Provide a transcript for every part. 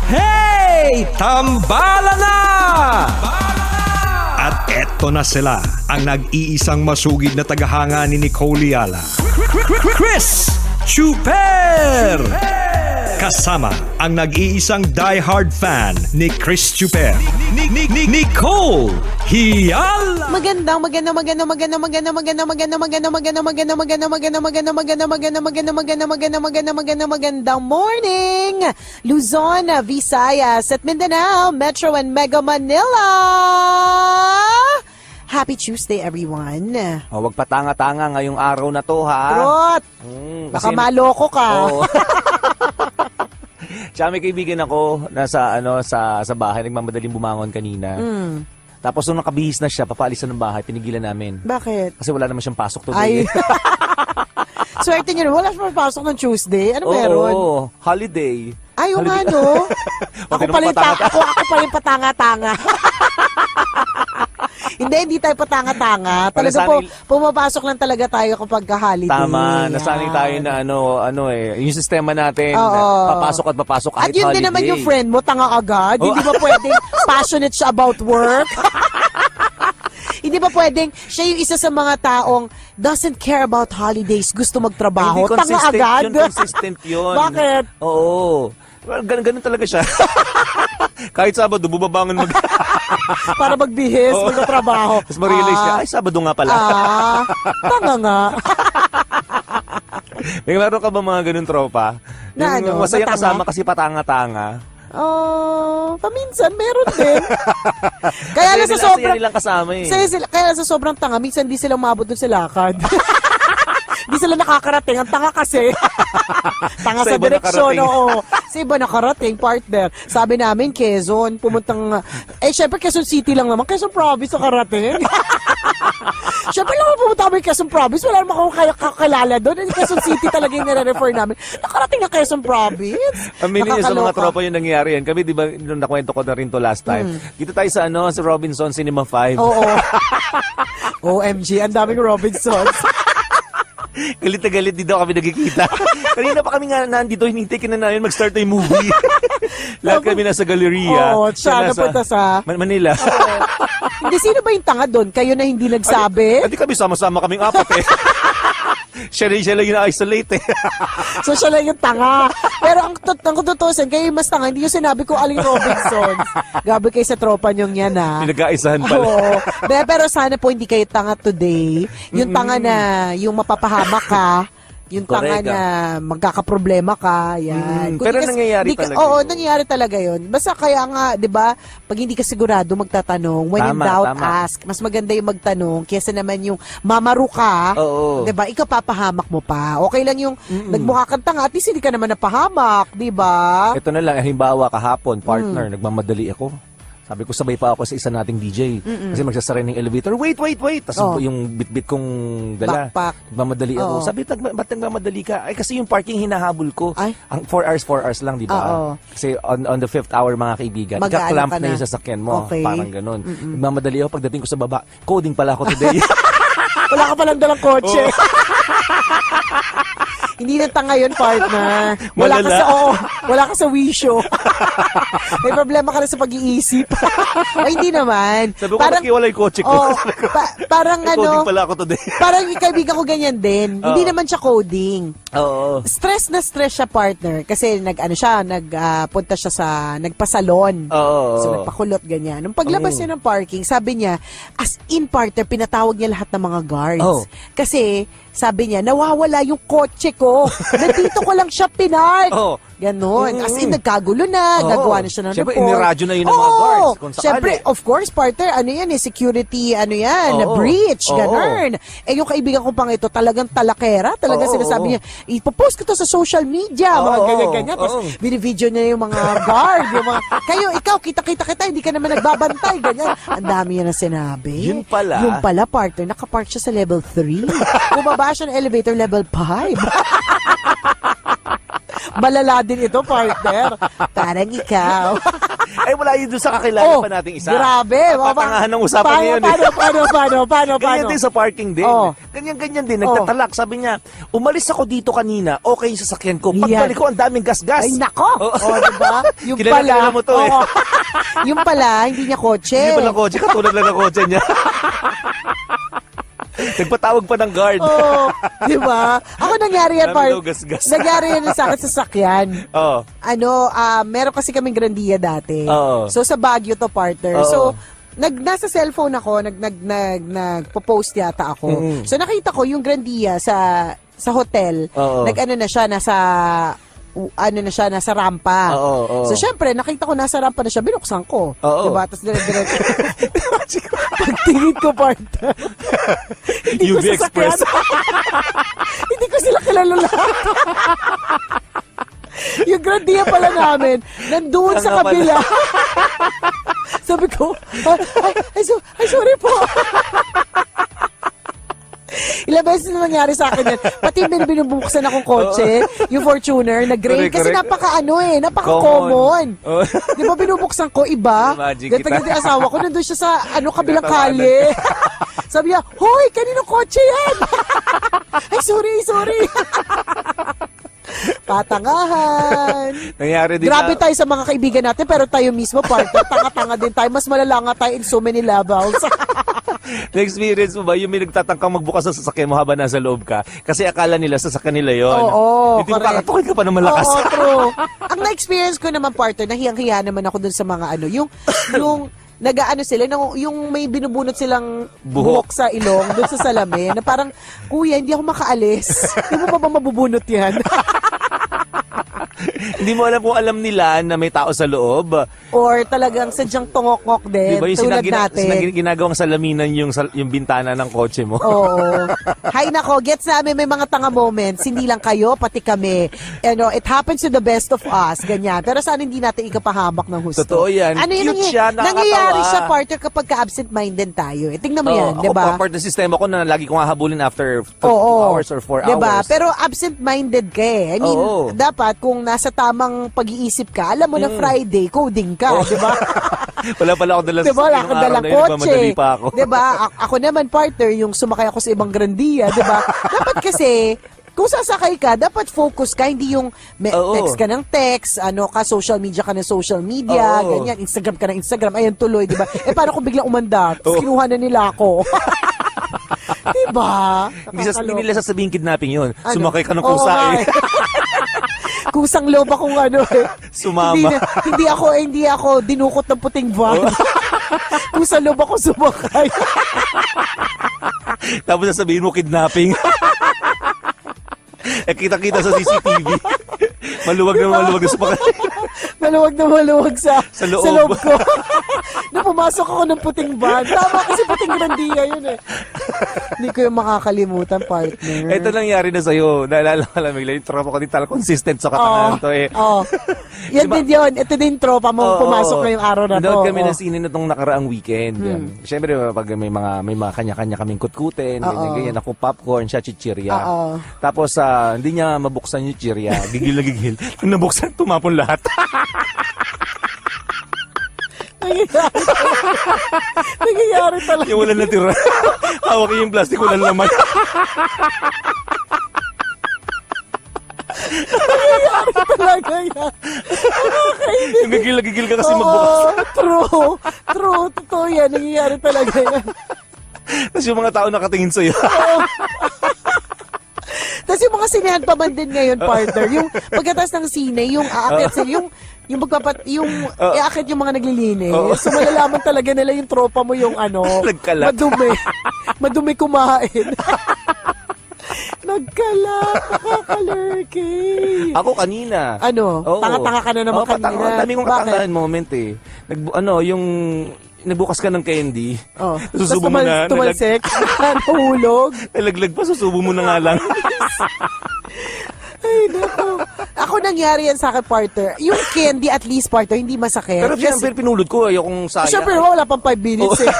Hey! Tambala na! At eto na sila, ang nag-iisang masugid na tagahanga ni Nicole Yala. Chris Chuper! Kasama ang nag-iisang die-hard fan ni Chris Chuper, Nicole Yala! Magandang morning, Luzon, Visayas at Mindanao, Metro and Mega Manila. Happy Tuesday, everyone. Wag patanga-tanga ngayong araw na to, ha? Trot! Baka maloko ka. Oo. Tsaka may kaibigan ako na sa bahay, nagmamadaling bumangon kanina. Tapos nung nakabihis na siya, papaalis na ng bahay, pinigilan namin. Bakit? Kasi wala naman siyang pasok today. Ay. Swerte niyo, wala siyang pasok ng Tuesday. Ano meron? Oo, holiday. Ay, yung ano? Ako pa yung patanga-tanga. Hindi tayo patanga-tanga. Talaga po, pumapasok lang talaga tayo kapag holiday. Tama, nasanay tayo na yung sistema natin, papasok at papasok kahit holiday. At yun din naman yung friend mo, tanga agad. Hindi ba pwedeng passionate siya about work? Hindi ba pwedeng siya yung isa sa mga taong doesn't care about holidays, gusto magtrabaho, tanga agad? Consistent yun. Bakit? Oo. Ganun talaga siya. Kahit Sabado, bumabangon para magbihis, magtrabaho. Tapos ma-realize niya, ay, Sabado nga pala. Tanga nga. May meron ka ba mga ganun tropa? Na yung masaya kasama kasi patanga-tanga. Paminsan meron din. Kaya lang sa sobrang nilang kasama eh. Kaya sa sobrang tanga, minsan di sila umabot dun sa lakad. Di sila nakakarating. Ang tanga kasi. Tanga sa direksyon. Oo. Sa iba nakarating, partner. Sabi namin, Quezon, pumuntang... syempre, Quezon City lang naman. Quezon Province nakarating. Syempre lang pumunta kami Quezon Province. Wala naman akong kakilala doon. Quezon City talaga yung nire-refer namin. Nakarating na Quezon Province. Aminin niyo sa mga tropa yung nangyari yan. Kami, di ba, nung nakwento ko na rin to last time. Dito tayo sa Robinson Cinema 5. Oo. OMG, ang daming Robinsons. Galit na galit, di daw kami nagkikita. Kanina pa kami nga nandito, hinintay na namin mag-start na yung movie. Lahat kami nasa galleria. Oo, siya napunta sa... Manila. Hindi, sino ba yung tanga doon? Kayo na hindi nagsabi? Hindi kami sama-sama kaming apat eh. Siya lang yung na-isolate eh. So siya lang yung tanga. Pero ang tutusin, kayo yung mas tanga, hindi yung sinabi ko Aling Robinson. Gabi kayo sa tropa nyong yan ha. Pinag-aisahan pala. Oo. Pero sana po hindi kayo tanga today. Yung tanga na yung mapapahamak ka. Yung tanga na magkakaproblema ka, yan. Pero nangyayari talaga. Oo, nangyayari talaga yun. Basta kaya nga, di ba, pag hindi ka sigurado magtatanong, when in doubt, ask. Mas maganda yung magtanong, kesa naman yung mamaru ka, di ba, ikaw papahamak mo pa. Okay lang yung nagmukha kang tanga, at least hindi ka naman napahamak, di ba? Ito na lang, halimbawa kahapon, partner, nagmamadali ako. Sabi ko, sabay pa ako sa isa nating DJ. Kasi magsasara ng elevator. Wait. Tapos yung bit-bit kong dala. Backpack. Nagmamadali ako. Sabi, ba't nagmamadali ka? Ay, kasi yung parking hinahabol ko. Ay? Ang 4 hours lang, di ba? Kasi on the 5th hour, mga kaibigan, ika-clamp na yung sasakyan mo. Okay. Parang ganun. Nagmamadali ako. Pagdating ko sa baba, coding pala ako today. Wala ka palang dalang kotse. Hindi na tanga yun, partner. Wala ka sa wisyo. May problema ka na sa pag-iisip. Ay, hindi naman. Sabi ko, nakiwala yung kotse ko. Parang coding pala ako today. Parang yung kaibigan ko ganyan din. Hindi naman siya coding. Oo. Stress na stress siya, partner. Kasi nagpunta siya sa, nagpasalon. Oo. So, nagpakulot, ganyan. Nung paglabas niya ng parking, sabi niya, as in, partner, pinatawag niya lahat ng mga guards. Kasi, sabi niya, nawawala yung kotse ko. Nandito ko lang siya pinark. Ganon. As in, nagkagulo na. Gagawa na siya ng report. Siyempre, iniradyo na yun ng mga guards. Kung sakali. Siyempre, of course, partner, security, na breach. Ganon. Yung kaibigan ko pang ito, talagang talakera. Talagang sinasabi niya, ipopost ko to sa social media. Mga ganyan-ganyan. Tapos, binivideo niya yung mga guard. Ikaw, kita-kita, hindi ka naman nagbabantay. Ganyan. Ang dami niya na sinabi. Yun pala. Yung pala, partner, nakapark siya sa level 3. Bumaba siya ng elevator level 5. Malala din ito, partner. Parang ikaw. Ay, wala yun doon sa kakilala pa nating isa. Grabe. Patangahan ng usapan niya yun. Paano? Ganyan din sa parking din. Oh. Ganyan din. Nagtatalak. Sabi niya, umalis ako dito kanina. Okay yung sasakyan ko. Pagbalik ko, ang daming gas-gas. Ay, nako. Diba? Yung Kilala mo to eh. Yung pala, hindi niya kotse. Hindi pala kotse. Katulad lang ng kotse niya. Nagpatawag pa ng guard. Oo. Diba? Ako nangyari yan, Dami daw gas-gas. Nangyari yan sa akin sa sakyan. Oo. Meron kasi kaming Grandia dati. Oo. So, sa Baguio to, partner. Oo. So, nasa cellphone ako, nagpo-post yata ako. So, nakita ko yung Grandia sa hotel. Oo. Nasa rampa. Oo. So, syempre, nakita ko nasa rampa na siya, binuksan ko. Oo. Diba? Tapos, dire-diretso. Pagtingin ko, partner. Hindi UV ko sasakyan. Express. Hindi ko sila kilala lahat. Yung Grandia pala namin, nandoon sa kabila. Sabi ko, ay, sorry po. Ilang beses na nangyari sa akin yan. Pati binubuksan akong kotse, yung Fortuner, nag-gray. Kasi napaka-common. Di ba binubuksan ko, iba? Imagine kita. Ganito yung asawa ko, nandun siya sa kabilang kali. Sabi niya, hoy, kaninong kotse yan? Ay, sorry. Patangahan. Nangyari din Grabe tayo sa mga kaibigan natin, pero tayo mismo, partner, tanga-tanga din tayo. Mas malala nga tayo in so many levels. Na-experience mo ba yung may nagtatangkang magbukas ng sasakyan mo habang nasa loob ka? Kasi akala nila sasakyan nila yun. Oo, Hindi mo correct. kakatukin ka pa ng malakas. Oo, true. Ang na-experience ko naman, partner, nahiyang-hiya naman ako dun sa mga yung nag-aano sila, yung may binubunot silang buhok sa ilong, dun sa salamin, na parang, kuya, hindi ako makaalis. Hindi mo pa ba mabubunot yan? Hindi mo alam kung alam nila na may tao sa loob. Or talagang sadyang tungok-ngok din, Diba yung tulad natin. ginagawang salaminan yung bintana ng kotse mo? Oo. Hay nako, gets namin may mga tanga moments. Hindi lang kayo, pati kami. It happens to the best of us. Ganyan. Pero sana hindi natin ikapahamak ng husto. Totoo yan. Cute siya, nakakatawa. Nangyayari siya, partner, kapag ka-absent-minded tayo. Tingnan mo yan, di ba? Ako, part ng sistema ko na lagi ko nga habulin after 2 hours or 4 diba? hours. Pero absent-minded ka eh. I mean, dapat kung nasa tamang pag-iisip ka, alam mo na Friday, coding ka, di ba? Wala pala ako dalang diba? Wala akong dalang kotse. pa ako. Diba? Ako naman, partner, yung sumakay ako sa ibang Grandia, diba? Dapat kasi, kung sasakay ka, dapat focus ka, hindi yung text ka ng text, social media ka ng social media, ganyan, Instagram ka ng Instagram, ayan tuloy, diba? Paano kung biglang umanda? Tapos kinuha na nila ako. Diba? Hindi nila sasabihin kidnapping yun. Sumakay ka ng kusa eh. Kusang loob akong Sumama. Hindi ako dinukot ng puting van. Kusang loob ako sumakay. Tapos sasabihin mo kidnapping. Kita-kita sa CCTV. Maluwag na sumakay. Maluwag sa loob ko. Nung pumasok ako ng puting van. Tama kasi puting Grandia yun eh. Hindi ko yung makakalimutan, partner. Ito nangyari na sa'yo. Naalala ka lang, yung tropa ko din talaga consistent sa katangahan to eh. Yan din yun. Ito din tropa mo pumasok na yung araw na to. Nanood kami ng sine na itong nakaraang weekend. Siyempre, pag may mga kanya-kanya kaming kutkutin, ganyan. Ako popcorn, siya chichirya. Tapos, hindi niya mabuksan yung chichirya. Gigil na gigil. Nung nabuksan, tumapon lahat. Nangyayari talaga. Yung wala natira. Hawak yung plastic, walang laman. Nangyayari talaga yan. Yung gigil ka kasi magbukas. True. Totoo yan. Nangyayari talaga yan. Tapos yung mga tao nakatingin sa'yo. Tapos yung mga sinehan pa man din ngayon, partner. Yung pagkatas ng sine, yung aakyat sila, yung iaakit yung mga naglilinis. So malalaman talaga nila yung tropa mo yung Nagkalat. madumi kumain. Nagkalat, nakakalurky. Ako kanina. Tanga-tanga ka na naman kanina. Dami kong katangahan moment eh. Yung nagbukas ka ng candy. Susubo mo na. Tumalsik. Nahulog. Nalaglag pa, susubo mo na nga lang. Ay, naku. Ako nangyari yan sa akin, partner. Yung candy, at least, partner, hindi masakit. Pero siyempre, pinulot ko. Ayokong sayang. Siyempre, wala pang 5 minutes eh.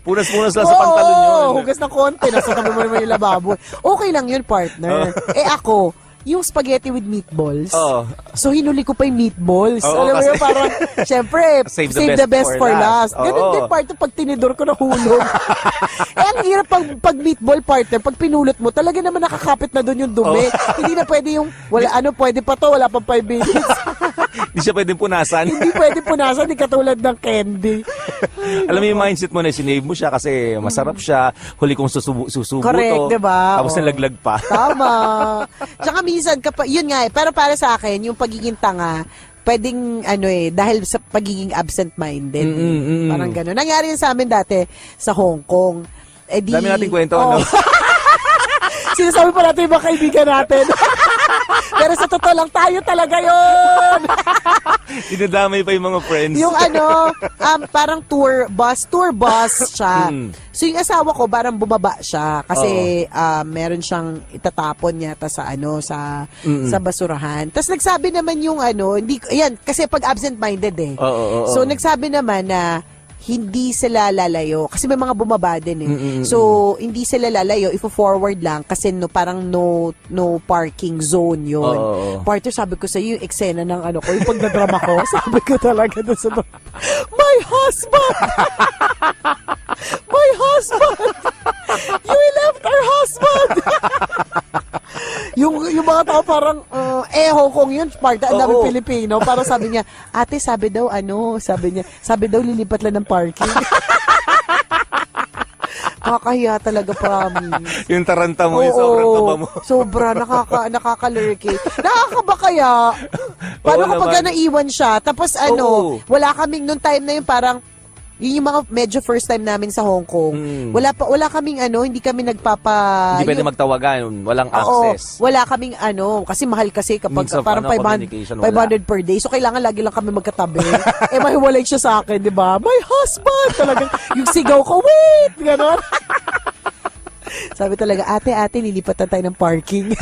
Punas-punas lang sa pantalon yun. Hugas ng konti. Nasa tabi mo naman yung lababo. Okay lang yun, partner. Ako, yung spaghetti with meatballs. Oo. So, hinuli ko pa yung meatballs. Oo, Alam mo kasi- yun, parang, syempre, Save save the the best for last. Ganun Oo. din, partner, pag tinidor ko nahulog. Ang hirap pag meatball, partner, pag pinulot mo, talaga naman nakakapit na doon yung dumi. Hindi na pwede yung, pwede pa to, wala pang 5 minutes. Hindi siya pwedeng punasan. Hindi pwede punasan, hindi katulad ng candy. Alam mo yung mindset mo na sinave mo siya kasi masarap siya. Huli kong susubo Correct, to. diba? Tapos Oo. nalaglag pa. Tama. Tsaka minsan, yun nga eh, pero para sa akin, yung pagiging tanga, pwedeng, dahil sa pagiging absent-minded. Parang gano'n. Nangyari yun sa amin dati sa Hong Kong. Dami nating kwento, Oo. no? Sinasabi pa natin yung mga kaibigan natin. Pero sa totoo lang, tayo talaga yun. Dinadamay pa yung mga friends. Yung parang tour bus siya. So yung asawa ko, parang bumaba siya kasi meron siyang itatapon yata sa sa basurahan. Tapos nagsabi naman yung hindi kasi pag absent-minded eh. Oo. So nagsabi naman na hindi sila lalayo kasi may mga bumaba din eh. So hindi sila lalayo, ifo-forward lang kasi parang no parking zone yun. Partner, sabi ko sa iyo yung eksena ng ko, yung pagdadrama ko, sabi ko talaga doon sa my husband! My husband! You left our husband! yung mga tao parang Hong Kong yun, partner, ang daming Pilipino, parang sabi niya, ate, sabi daw lilipat lang ng parking. Nakakahiya talaga, promise. Yung taranta mo, yung sobrang taba mo. Sobra, nakakalurky. Nakakaba kaya? Paano Oo kapag naman. naiwan siya? Tapos Oo. wala kaming, nung time na yun parang, yun yung mga medyo first time namin sa Hong Kong. Wala kaming hindi kami Hindi pwede magtawagan, walang access. Wala kaming kasi mahal kasi kapag Minsan, parang 500 communication, wala. per day. So kailangan lagi lang kami magkatabi. Mahiwalay siya sa akin, 'di ba? My husband talagang yung sigaw ko, wait, ganon. Sabi talaga, ate, lilipat na tayo ng parking.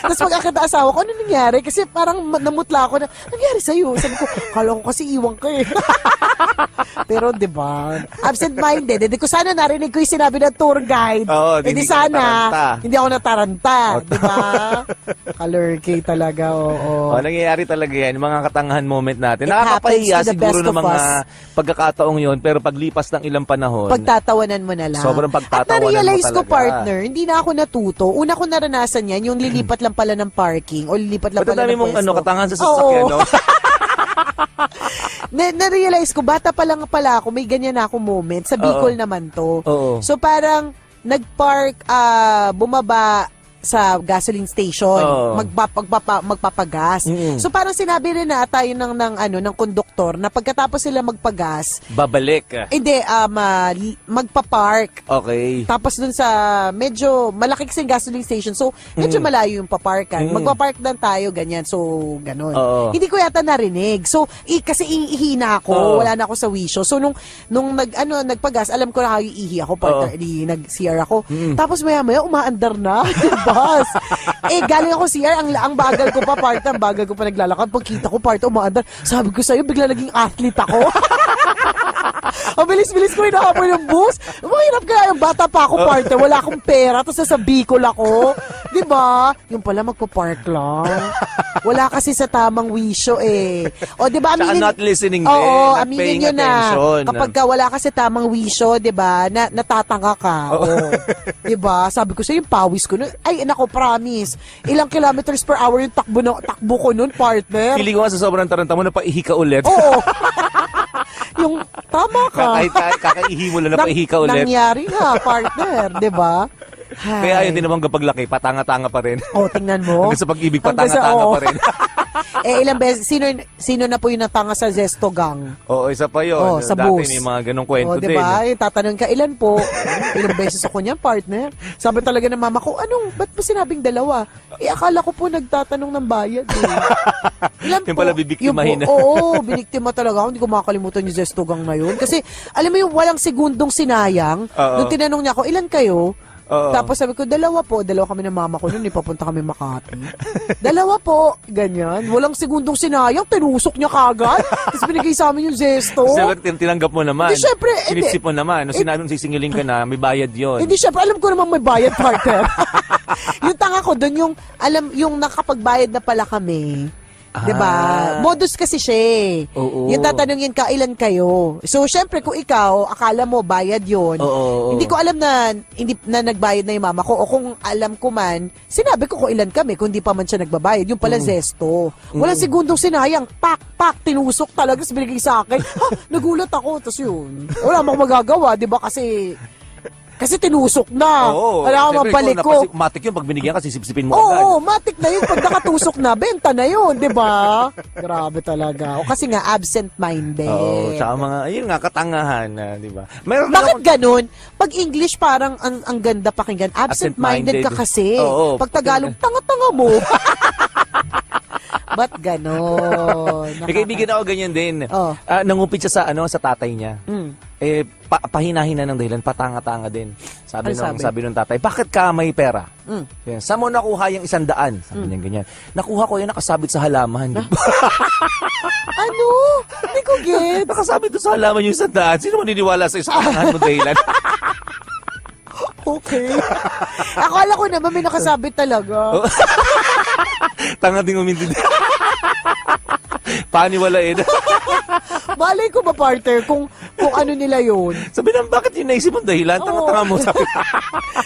Tapos pag asawa ko, ano nangyari? Kasi parang namutla ako na, nangyari sa'yo? Sabi ko, kala ko kasi iwan ka eh. Pero, di ba? Absent-minded. Hindi ko sana narinig ko yung sinabi ng tour guide. Oo, hindi hindi ka nataranta. hindi ako nataranta. Di ba? Kalurky talaga, oo. Nangyayari talaga yan, yung mga katangahan moment natin. It Nakakapahiya happens to the siguro best ng of mga us. pagkakataong yon, pero paglipas ng ilang panahon, Pagtatawanan mo na lang. Sobrang pagtatawanan At na-realize mo ko, talaga. partner, hindi na ako natuto. Una ko naranasan yan, yung lilipat lang pala ng parking o lilipat lang ba't pala dami ng mong pwesto. katangahan sa sasakyan, Oo. no? Na-realize ko, bata pa lang pala ako, may ganyan na ako moment. Sa Bicol naman to. Oo. So parang, nag-park, bumaba sa gasoline station, Oo. magpapagas. So parang sinabi rin na tayo ng konduktor na pagkatapos sila magpagas, Babalik. hindi, magpa-park. Okay. Tapos dun sa medyo malaki kasing gasoline station. So, medyo malayo yung paparkan. Magpapark lang tayo, ganyan. So, ganun. Oo. Hindi ko yata narinig. So, kasi ihina ako. Oo. Wala na ako sa wisyo. So, nung nagpagas, alam ko na ihi ako. Nag-CR ako. Tapos maya-maya, umaandar na. Yung bus. Galing ako CR. Ang bagal ko pa, ang bagal ko pa naglalakad. Pagkita ko, umaandar. Sabi ko sa'yo, bigla naging athlete ako. Ang bilis-bilis ko hinahabol yung bus. Mahirap kaya yung bata pa ako, partner. Wala akong pera. Tapos sa Bicol ako. Diba? Yung pala magpa-park lang. Wala kasi sa tamang wisyo eh. O diba, Tsaka aminin... not listening din. Oo, not aminin paying nyo na. attention. Kapag wala kasi tamang wisyo, diba, natatanga ka. Oo. Diba? Sabi ko sa'yo, yung pawis ko nun. Ay, nako, promise. Ilang kilometers per hour yung takbo ko nun, partner. Feeling ko nga sa sobrang taranta mo, napaihi ka ulit. Oo. Yung, tama ka. Kakaihi mo lang, napaihi ka ulit. Nangyari nga, partner, di ba? Kaya ayun din naman kapag laki, patanga-tanga pa rin. Oh, tingnan mo. Hanggang sa pag-ibig, Hanggang sa- patanga-tanga oo. pa rin. Ilang beses, sino na po yung natanga sa Zesto Gang? Oo, isa pa yun. Oh, sa Dati bus. may mga ganong kwento di din. ba? Tatanong ka, ilan po? Ilang beses ako niyan, partner. Sabi talaga ng mama ko, ba't mo sinabing dalawa? Akala ko po nagtatanong ng bayad. Ilan Yung pala bibiktimahin na. Oo, biniktima talaga ako. Hindi ko makakalimutan yung Zesto Gang na yun. Kasi, alam mo yung walang segundong sinayang. Oo. Nung tinanong niya ako, ilan kayo? Oo. Tapos sabi ko, dalawa kami ng mama ko noon, ipapunta kami Makati. Dalawa po, ganyan. Walang segundong sinayang, tinusok niya kagad. Tapos binigay sa amin yung zesto. Kasi tinanggap mo naman. Hindi, syempre, Sinipsip mo naman. Nung sinabing sisingilin ka na, may bayad yon. Hindi, syempre, alam ko namang may bayad, partner. Yung tanga ko doon, yung nakapagbayad na pala kami. Diba? Modus kasi siya eh. Oo. Yung tatanungin ka, ilan kayo? So, syempre, kung ikaw, akala mo bayad yun. Oo. Hindi ko alam na hindi na nagbayad na yung mama ko. O kung alam ko man, sinabi ko kung ilan kami, kung hindi pa man siya nagbabayad. Yung pala zesto. Walang segundong sinayang. Pak, tinusok talaga. Tapos binigay sa akin. Ha, nagulat ako. Tapos yun. Wala akong magagawa, diba? Kasi tinusok na. Oo. Wala akong mabalik ko. Matik yun, pag binigyan ka, sisipsipin mo Oo, agad. matik na yun. Pag nakatusok na, benta na yun, di ba? Grabe talaga. O kasi nga, absent-minded. Oo, tsaka mga, ayun nga, katangahan, di ba? Meron Bakit akong- ganun? Pag English, parang ang ganda pakinggan. Absent-minded ka kasi. Oo. Pag Tagalog, tanga-tanga mo. Ba't ganon? May kaibigan ako ganyan din. Oh. Nangupit siya sa tatay niya. Mm. Pahina-hina ng dahilan, patanga-tanga din. Ano sabi? Sabi nung tatay, bakit ka may pera? Mm. Yan, saan mo nakuha yung 100? Sabi niya ganyan. Nakuha ko yan, nakasabit sa halaman. Ano? Hindi ko get. Nakasabit doon sa halaman yung 100. Sino maniniwala sa isang katangahan mo dahilan? Okay. Akala ko naman may nakasabit talaga. Tanga din umintindi. Paniwalain. Malay ko ba, partner, kung ano nila yun? Sabi naman, bakit yung naisip mong dahilan? Tanga-tanga mo. Sabi,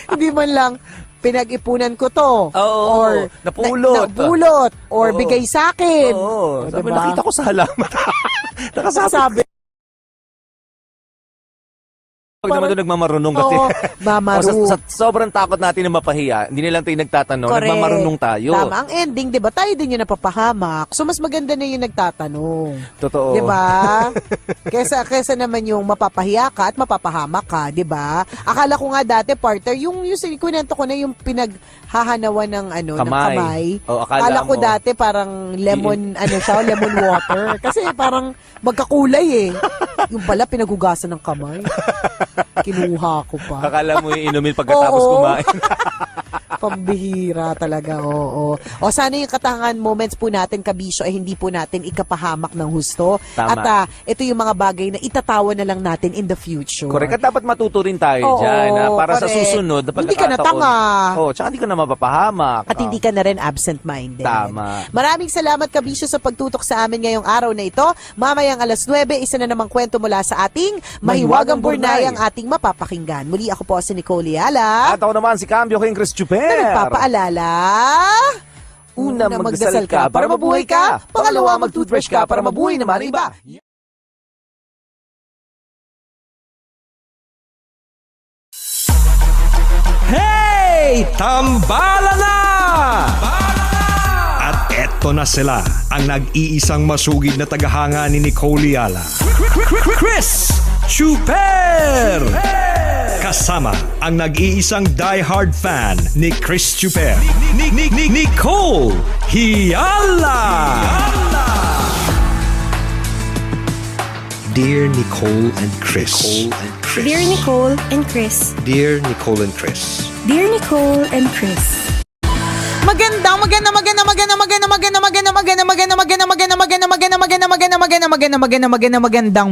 Hindi man lang, pinag-ipunan ko to. Oo, Or napulot. napulot. Or Oo. bigay sa akin. Oo. O, Sabi, diba? nakita ko sa halaman. Nakasabit. Sabi, Huwag naman doon nagmamarunong kasi. oo, mamaru. Sa sobrang takot natin na mapahiya, hindi nilang tayo nagtatanong, Correct. nagmamarunong tayo. Tama. Ang ending, di ba? Tayo din yung napapahamak. So, mas maganda na yung nagtatanong. Totoo. Di ba? Kesa naman yung mapapahiya ka at mapapahamak ka, di ba? Akala ko nga dati, partner, yung kunento ko na yung pinaghahanawan ng Kamay. kamay. O, akala ko mo. dati parang lemon, lemon water. Kasi parang magkakulay eh. Yung pala, pinagugasan ng kamay. Kinuha ko pa. Akala mo yung inumin pagkatapos Oo. kumain. Pambihira talaga, oo. O sana yung katangahan moments po natin, kabisyo, ay hindi po natin ikapahamak ng husto. Tama. At ito yung mga bagay na itatawa na lang natin in the future. Correct. At dapat matuto rin tayo Oo, dyan. Para sa correct. susunod, na Hindi ka na pagkakataon- tanga. Oo, tsaka hindi ka na mapapahamak. At hindi ka na rin absent-minded. Tama. Maraming salamat, kabisyo, sa pagtutok sa amin ngayong araw na ito. Mamayang 9:00, isa na namang kwento mula sa ating Mahiwagang Burnay, ang ating mapapakinggan. Muli ako po si Nicole Yala. At ako naman si Cambio King Chris Na Chuper. nagpapaalala, Una, magdasal ka para mabuhay ka. Pangalawa, mag-toothbrush ka para mabuhay naman ang iba. Hey! Tambala na! At eto na sila, ang nag-iisang masugid na tagahanga ni Nicole Yala. Chris Chuper! Kasama ang nag-iisang diehard fan ni Chris Chuper. Nicole Hiala! Dear Nicole and Chris. Dear Nicole and Chris. Dear Nicole and Chris. Dear Nicole and Chris. Magandang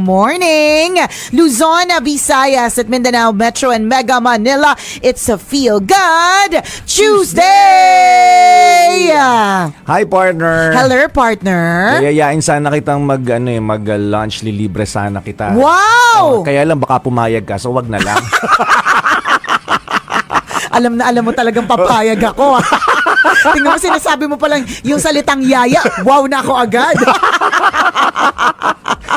morning, Luzon, Visayas at Mindanao Metro and Mega Manila. It's a Feel Good Tuesday. Hi, partner. Hello, partner. Yayayain sana kitang mag-lunch, lilibre sana kita. Wow! Kaya lang baka pumayag ka, so wag na lang. Alam mo talagang papayag ako. Tingnan mo, sinasabi mo palang yung salitang yaya. Wow na ako agad.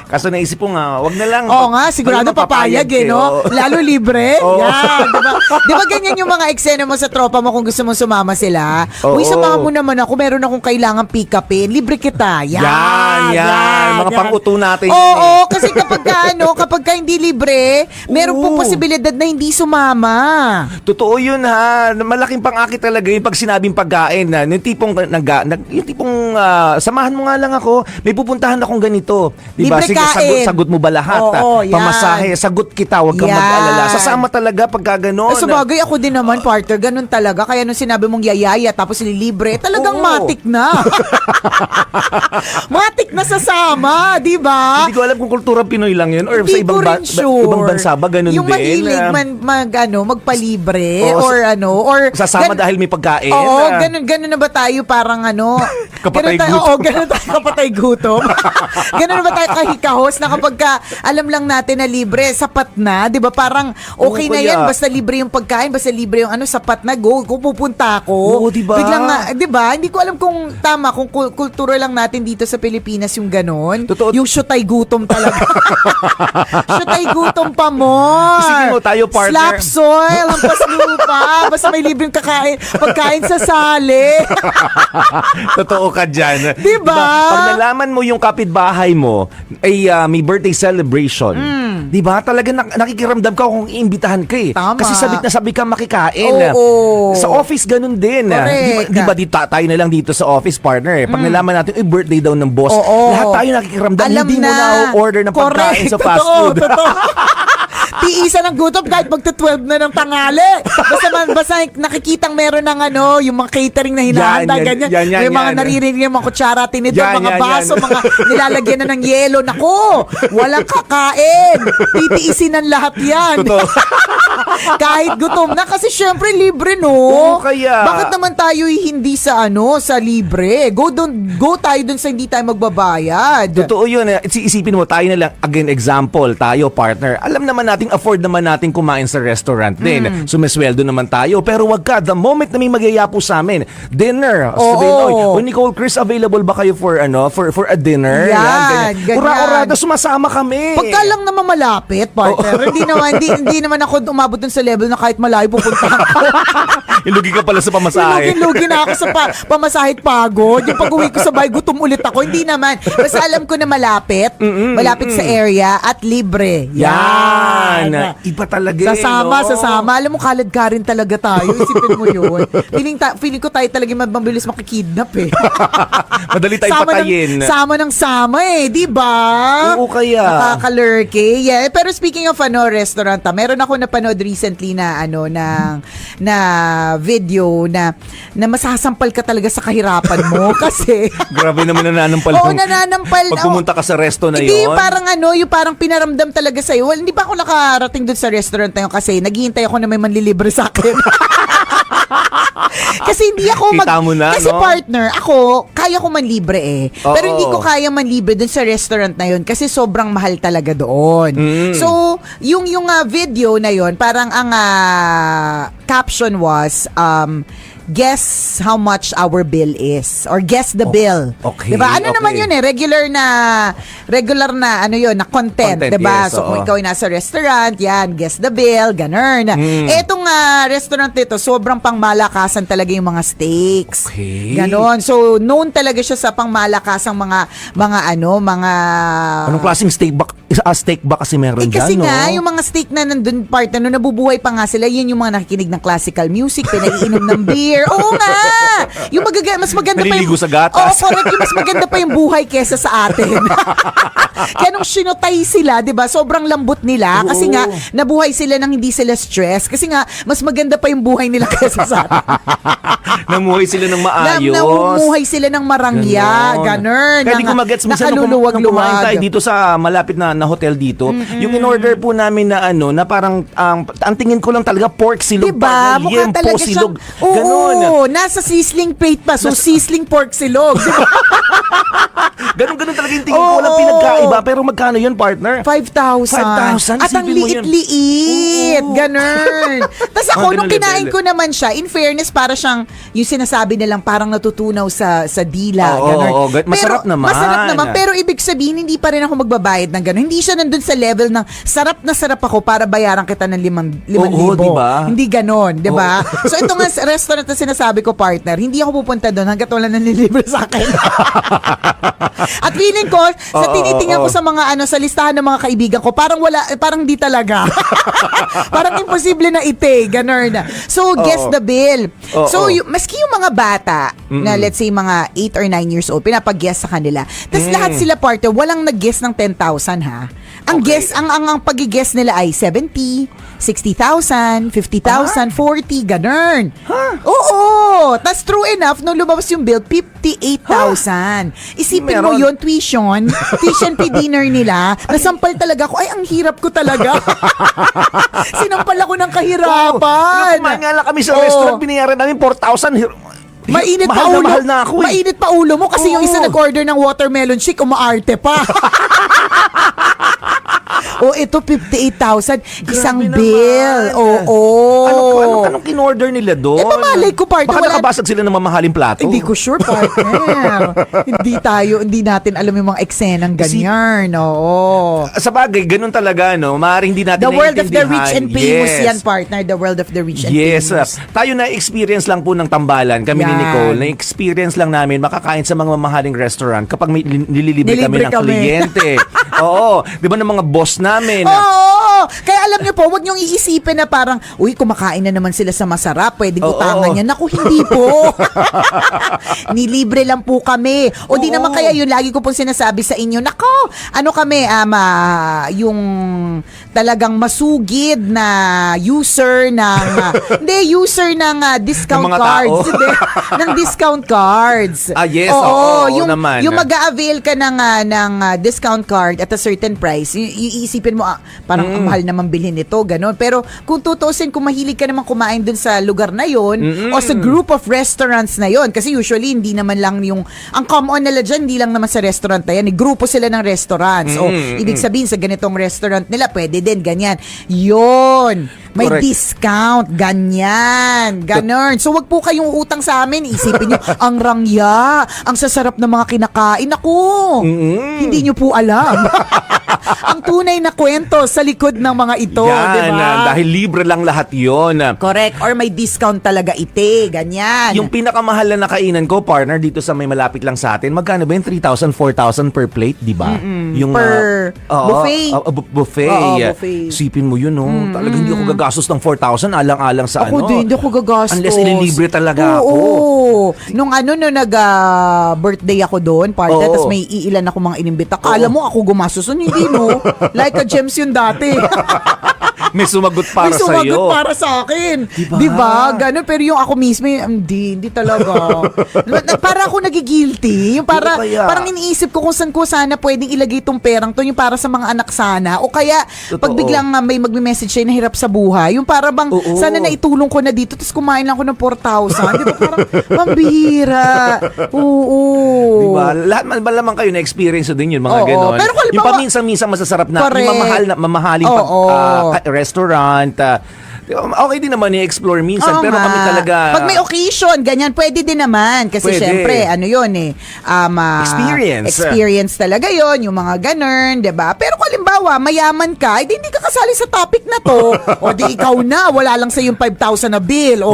Kaso naisip ko nga, wag na lang. Oo nga, sigurado papayag eh, no? Lalo libre. Oo. Yan, diba? Diba ganyan yung mga eksena mo sa tropa mo kung gusto mong sumama sila? Oo. Uy, samahan mo naman ako, meron akong kailangan pick upin. Libre kita. Yan. Yan. yan. Mga pang-uto natin. Oo, kasi kapag ka hindi libre, meron pong posibilidad na hindi sumama. Totoo yun ha. Malaking pang-akit talaga yung pag sinabing pagkain na yung tipong samahan mo nga lang ako. May pupuntahan akong ganito. Diba? Libre Sige, kain. sagot mo ba lahat? Oo, yan. Pamasahe, sagot kita. Huwag kang Yan. mag-alala. Sasama talaga pagka ganon. Sa bagay, ako din naman, partner, ganun talaga. Kaya nung sinabi mong yayaya tapos ililibre, talagang Oo. matik na. Matik na sasama, di ba? Hindi ko alam kung kulturang Pinoy lang yun or Hindi sa ibang, ko rin sure. ibang bansa ba ganun yung din? mahilig magpalibre Oo, or sasama dahil may pagkain. Oo, ganun na ba tayo parang Kapatay ganun tayo, gutom. Oo, ganun tayo kapatay gutom. Ganun na ba tayo kahikahos na kapag alam lang natin na libre, sapat na, 'di ba? Parang okay Oo, na kaya. 'yan, basta libre yung pagkain, basta libre yung sapat na, go pupunta ako. Oo, 'di ba? Biglang 'di ba? Hindi ko alam kung tama, kung kultura lang natin dito sa Pilipinas yung ganun. Totoo. Yung syutay gutom talaga. Syutay gutom pa more. Isipin mo, tayo, partner. Slap soil, hampas lupa. Basta may libreng pagkain sa sali. Totoo ka dyan. Diba? Pag nalaman mo yung kapitbahay mo ay may birthday celebration, diba? Talaga nakikiramdam ka kung iimbitahan ka eh. Tama. Kasi sabik na sabik ka makikain. Oo. Sa office ganun din. Correct. Diba tayo na lang dito sa office partner eh. Pag nalaman natin, birthday daw ng boss, Oo. lahat tayo nakikiramdam. Alam Hindi mo na order ng pagkain sa fast food. Totoo. Tiisa ng gutom kahit magta-12 na ng tangali. Basta nakikitang meron ng yung mga catering na hinahanda, ganyan. yan, May mga yan. naririnig yung mga kutsara, tinidor, Yan, mga yan, baso, yan. mga nilalagyan na ng yelo. Nako, walang kakain. Titiisin ng lahat yan. Totoo. Kahit gutom na. Kasi syempre libre, no? Oo, kaya. Bakit naman tayo hindi sa sa libre? Go tayo dun sa hindi tayo magbabayad. Totoo yun. Isipin mo, tayo na lang, again, example, tayo, partner. Alam naman natin, afford naman natin kumain sa restaurant din. Sumisweldo naman tayo. Pero wag ka, the moment na may magyaya po sa amin, dinner. Oo. Nicole, Chris, available ba kayo for a dinner? Yan, ganyan. Ura-urada, sumasama kami. Pagka lang naman malapit, partner. Hindi naman ako umabot dun sa level na kahit malayo pupunta ako. Ilugi ka pala sa pamasahe. Lugi na ako sa pamasahit pagod. Yung pag-uwi ko sa bahay, gutom ulit ako. Hindi naman. Basta alam ko na malapit sa area at libre. Yan. Iba talaga Sasama. Alam mo, kalad ka rin talaga tayo. Isipin mo yun. Feeling ko tayo talaga mabilis makikidnap eh. Madali tayong patayin. Sama eh. Di ba? Oo, kaya. Nakakalurky. Yeah. Pero speaking of restaurant, meron ako napanood recently na na video na masasampal ka talaga sa kahirapan mo kasi Grabe naman nananampal. Oo, nananampal. Pag pumunta ka sa resto na Hindi, yon. yung parang pinaramdam talaga sa'yo. Well, hindi pa ako nakarating dun sa restaurant na yun kasi naghihintay ako na may manlilibre sa akin. Kasi hindi ako Kita mo na, kasi no? partner, ako, kaya ko manlibre eh. Oo. Pero hindi ko kaya manlibre dun sa restaurant na yun kasi sobrang mahal talaga doon. So, yung video na yun, parang ang caption was, guess how much our bill is or guess the bill. Okay, 'Di ba? Ano okay. naman 'yun eh, regular na na content, Content, 'di ba? yes, So kung oo. ikaw ay nasa restaurant, yan, guess the bill, ganun. Etong restaurant nito, sobrang pangmalakasan talaga yung mga steaks. Okay. Ganon. So known talaga siya sa pangmalakasang mga Anong klaseng steak ba kasi meron kasi dyan, nga, no? yung mga steak na nandun part na nabubuhay pa nga sila, yun yung mga nakikinig ng classical music, pinag-iinom ng beer. Oo nga! Yung mas maganda pa Naliligo yung... sa gatas. Oo, correct. Yung mas maganda pa yung buhay kesa sa atin. Kaya nung sinutay sila, di ba, sobrang lambot nila. Kasi Oo. nga, nabuhay sila nang hindi sila stress. Kasi nga, mas maganda pa yung buhay nila kesa sa atin. Namuhay sila ng maayos. Namumuhay sila ng marangya. Ganun. Kaya di ko magets minsan nung kumain Nakaluluwag-luwag. tayo dito sa malapit na hotel dito, yung in-order po namin na na parang ang tingin ko lang talaga pork silog. Diba? Mukha Liempo talaga silog. siyang... Ganun. Oo, nasa sizzling plate pa. So, sizzling pork silog. Diba? Ganun talaga yung tingin ko. Oo. Walang pinagkaiba. Pero magkano yun, partner? 5,000. 5,000? At ang Isipin mo yun. liit-liit. Oo. Ganun. Tapos ako, Mga nung ganun kinain level. ko naman siya, in fairness, para siyang, yung sinasabi nilang parang natutunaw sa dila. Oo, Ganun. oo. Masarap naman. Masarap naman. Pero ibig sabihin, hindi pa rin ako magbabayad ng ganun. Hindi siya nandun sa level ng sarap na sarap ako para bayaran kita ng 5,000. Oo, diba? Hindi ganon, di ba? So ito nga restaurant na sinasabi ko, partner, hindi ako pupunta doon hanggat wala nanlilibre sa akin. At feeling ko, sa tinitingnan ko sa mga sa listahan ng mga kaibigan ko, parang di talaga. Parang imposible na ganun. So, guess the bill. So, maski yung mga bata, na let's say mga 8 or 9 years old, pinapag-guess sa kanila. Tapos lahat sila partner, walang nag-guess ng 10,000 ha. Ang guess, ang pag-guess nila ay 70, 60,000, 50,000, 40, ganun. Oo. Tapos true enough, nung lumabas yung bill, 58,000. Isipin mo yun, tuition fee dinner nila. Nasampal talaga ako. Ay, ang hirap ko talaga. Sinampal ako ng kahirapan. Kumain nga lang kami sa restaurant, binayaran namin 4,000. Mainit mahal pa ulo. Mahal na ako eh. Mainit pa ulo mo kasi yung isa nag-order ng watermelon shake, umaarte pa. Ito 58,000, isang bill. Anong kinorder nila doon? Pamalay ko, partner. Baka nakabasag sila ng mamahaling plato. Hindi ko sure, partner. hindi natin alam yung mga eksenang ganyan. Sa bagay, ganun talaga, no? Maaaring hindi natin The world of the naiintindihan. rich and famous yan, partner. The world of the rich and famous. Tayo na-experience lang po ng tambalan, kami ni Nicole. Na-experience lang namin makakain sa mga mamahaling restaurant kapag may nililibre kami ng kliyente. Oo. Di ba ng mga boss namin? Oo. Kaya alam niyo po, huwag niyong iisipin na parang, kumakain na naman sila sa masarap, pwedeng utangan niya. Naku, hindi po. Nilibre lang po kami. Di naman kaya yun, lagi ko po sinasabi sa inyo, nako, kami, yung talagang masugid na user ng, discount cards. Ng discount cards. Yes, oo naman. Yung mag-a-avail ka ng discount card at a certain price, iisipin mo, parang ang mahal naman bilhin nito, gano'n. Pero kung tutusin, kung mahilig ka naman kumain dun sa lugar na yon o sa group of restaurants na yon, kasi usually hindi naman lang ang come on nila dyan, hindi lang naman sa restaurant na yan, grupo sila ng restaurants. Ibig sabihin sa ganitong restaurant nila, pwede din, ganyan. Yun. May Correct. Discount, ganyan, ganon. So wag po kayong utang sa amin, isipin nyo, ang rangya, ang sasarap ng mga kinakain. Ako, hindi nyo po alam. Ang tunay na kwento sa likod ng mga ito, diba? Dahil libre lang lahat yon. Correct. Or may discount talaga ganyan. Yung pinakamahal na nakainan ko, partner, dito sa may malapit lang sa atin, magkano ba yung 3,000, 4,000 per plate, di ba? Yung Per buffet. Buffet. Buffet. Sipin mo yun, no? Talagang hindi ako gagastos ng 4,000 alang-alang sa Ako din, hindi ako gagastos. Unless ililibre talaga ako. Nung nag-birthday ako doon, partner, tapos may iilan ako mga inimbita. Kala mo ako gumastos nun, hindi no? Like a gems yun dati. May sumagot para May sumagot para sa akin. Diba? Ganun. Pero yung ako mismo, hindi talaga. Para ako nagigilty. Yung parang iniisip ko kung saan ko sana pwedeng ilagay itong perang to, yung para sa mga anak sana. O kaya, pag biglang may magme-message siya na hirap sa buhay, yung para bang, sana naitulong ko na dito, tapos kumain lang ako ng 4,000. Diba? Parang, mambihira. Oo. Diba? Lahat malaman kayo na experience din yun, mga ganon. Pero yung paminsan-minsan masasarap na, correct. yung mamahaling restaurant, okay din naman i-explore minsan, pero kami talaga... Pag may occasion, ganyan, pwede din naman. Kasi syempre, experience talaga yon, yung mga ganun, diba? Pero kung halimbawa, mayaman ka, hindi ka kasali sa topic na to. O di ikaw na, wala lang sa yung 5,000 na bill.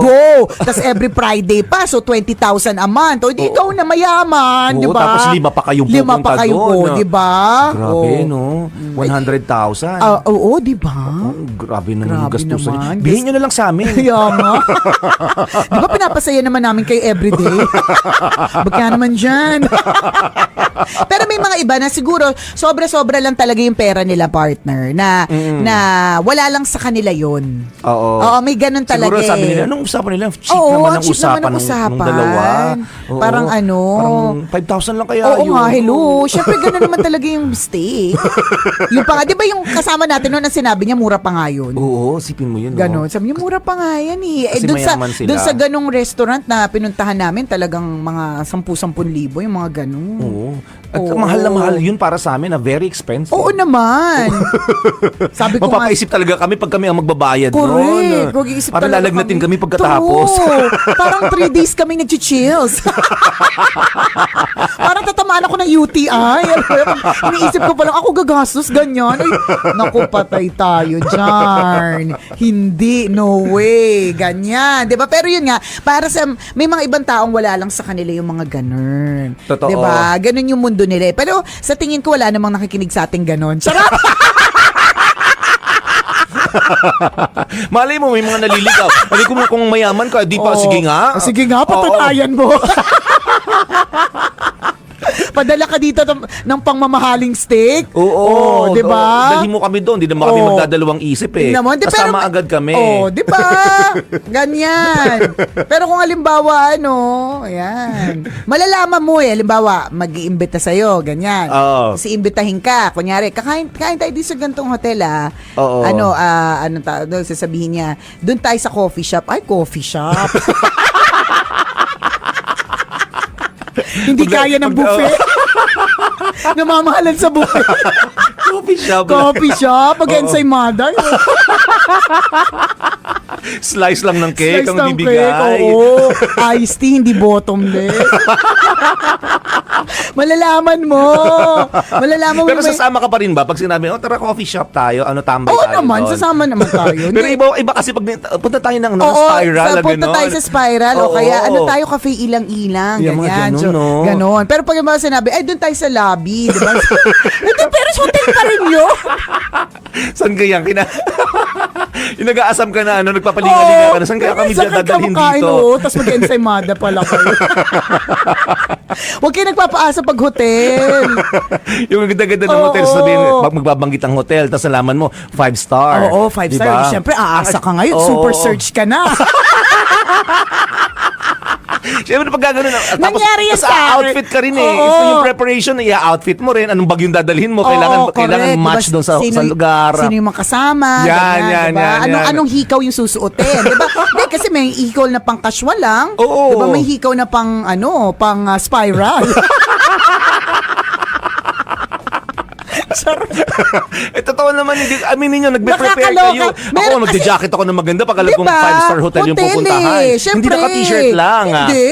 Go! Tapos every Friday pa, so 20,000 a month. O di ikaw na mayaman, diba? Tapos 5 pa kayong pupunta doon. Diba? Grabe, no? 100,000. Oo, diba? Grabe naman yung gastusan. Naman. Bihin nyo na lang sa amin. Kaya nga. Di ba pinapasaya naman namin kayo everyday? Baka naman dyan. Pero may mga iba na siguro sobra-sobra lang talaga yung pera nila, partner, na wala lang sa kanila yun. Oo, may ganun talaga. Siguro sabi nila, anong usapan nila? Cheap naman ang usapan ng dalawa. Parang Parang 5,000 lang kaya yun. Oo nga, hello. Siyempre ganun naman talaga yung mistake. Yung pa nga, di ba yung kasama natin noon ang sinabi niya, mura pa nga yun. Oo, sipin mo yun. Ganon. Sabi niya, mura pa nga yan eh. Kasi mayaman sila. Doon sa ganong restaurant na pinuntahan namin, talagang mga 10,000 yung mga ganon. Oo. At mahal na mahal yun para sa amin, very expensive. Oo naman. Sabi ko mapapaisip talaga kami pag kami ang magbabayad correct. noon. Para lalagnatin kami pagkatapos. Parang 3 days kami nag-chills. Parang tatamaan tinamaan ako ng UTI. Iniisip ko palang, ako gagastos, ganyan. Ay, naku, patay tayo dyan. Hindi, no way. Ganyan. Diba? Pero yun nga, para sa, may mga ibang taong wala lang sa kanila yung mga ganun. Totoo. Diba? Ganun yung mundo nila. Pero sa tingin ko, wala namang nakikinig sa ating ganun. Sarap! Malay mo, may mga naliligaw. Malay ko kung mayaman ka, di pa, sige nga. Sige nga, patatayan mo. Padala ka dito ng pangmamahaling steak. Oo, di ba? Dalhin mo kami doon, di naman kami magdadalawang isip eh. Kasama agad kami. Di ba? Ganyan. Pero kung halimbawa, ayan. Malalaman mo halimbawa, mag-iimbita sa'yo, ganyan. Oo. Kasi imbitahin ka. Kunyari, kain tayo dito sa gantong hotel, Oo. Sasabihin niya, doon tayo sa coffee shop. Ay, coffee shop. Hindi kaya ng buffet. Namamahalan sa buffet. Coffee shop. Coffee shop. Pag-ensaymada. Slice lang ng cake ang ng bibigay. cake, oo. Iced tea, hindi bottomless. Malalaman mo. Pero sasama ka pa rin ba? Pag sinabi, tara coffee shop tayo, tambay Oo tayo naman, doon. sasama naman tayo. Pero iba kasi pag punta tayo ng spiral, punta tayo sa spiral, o kaya tayo cafe ilang-ilang, Yung mga ganyan. ganun, no? Ganon. Pero pag yung mga sinabi, ay doon tayo sa lobby, di ba? Pero sa hotel pa rin yun. Saan kaya? Yung nag-aasam ka na, nagpapalingalinga ka na, saan kaya kami dadalhin dito? Tapos mag-ensaymada pala kayo. Huwag kayo nagpapaasa pag hotel. Yung ganda-ganda ng hotel, sabihin, magbabanggit ang hotel, tapos nalaman mo, 5-star. Oo, 5-star. Diba? Siyempre, aasa ka ngayon. Super search ka na. Siyempre, pag gano'n, Nangyari yan tapos sa akin. outfit ka rin eh. Oo. So, yung preparation, i-outfit mo rin. Anong bagyong dadalhin mo? Kailangan correct. match doon sa lugar. Sino yung mga kasama? Yan, diba? yan. Anong hikaw yung susuotin? Diba? Hindi, kasi may hikaw na pang casual lang. Oo. Diba? May hikaw na pang, spiral. Totoo naman, aminin nyo, nagbe-prepare Nakakaloka. kayo. Ako, magja-jacket ako ng maganda pag alam kong 5-star hotel yung pupuntahan. Hindi naka-t-shirt lang. Hindi,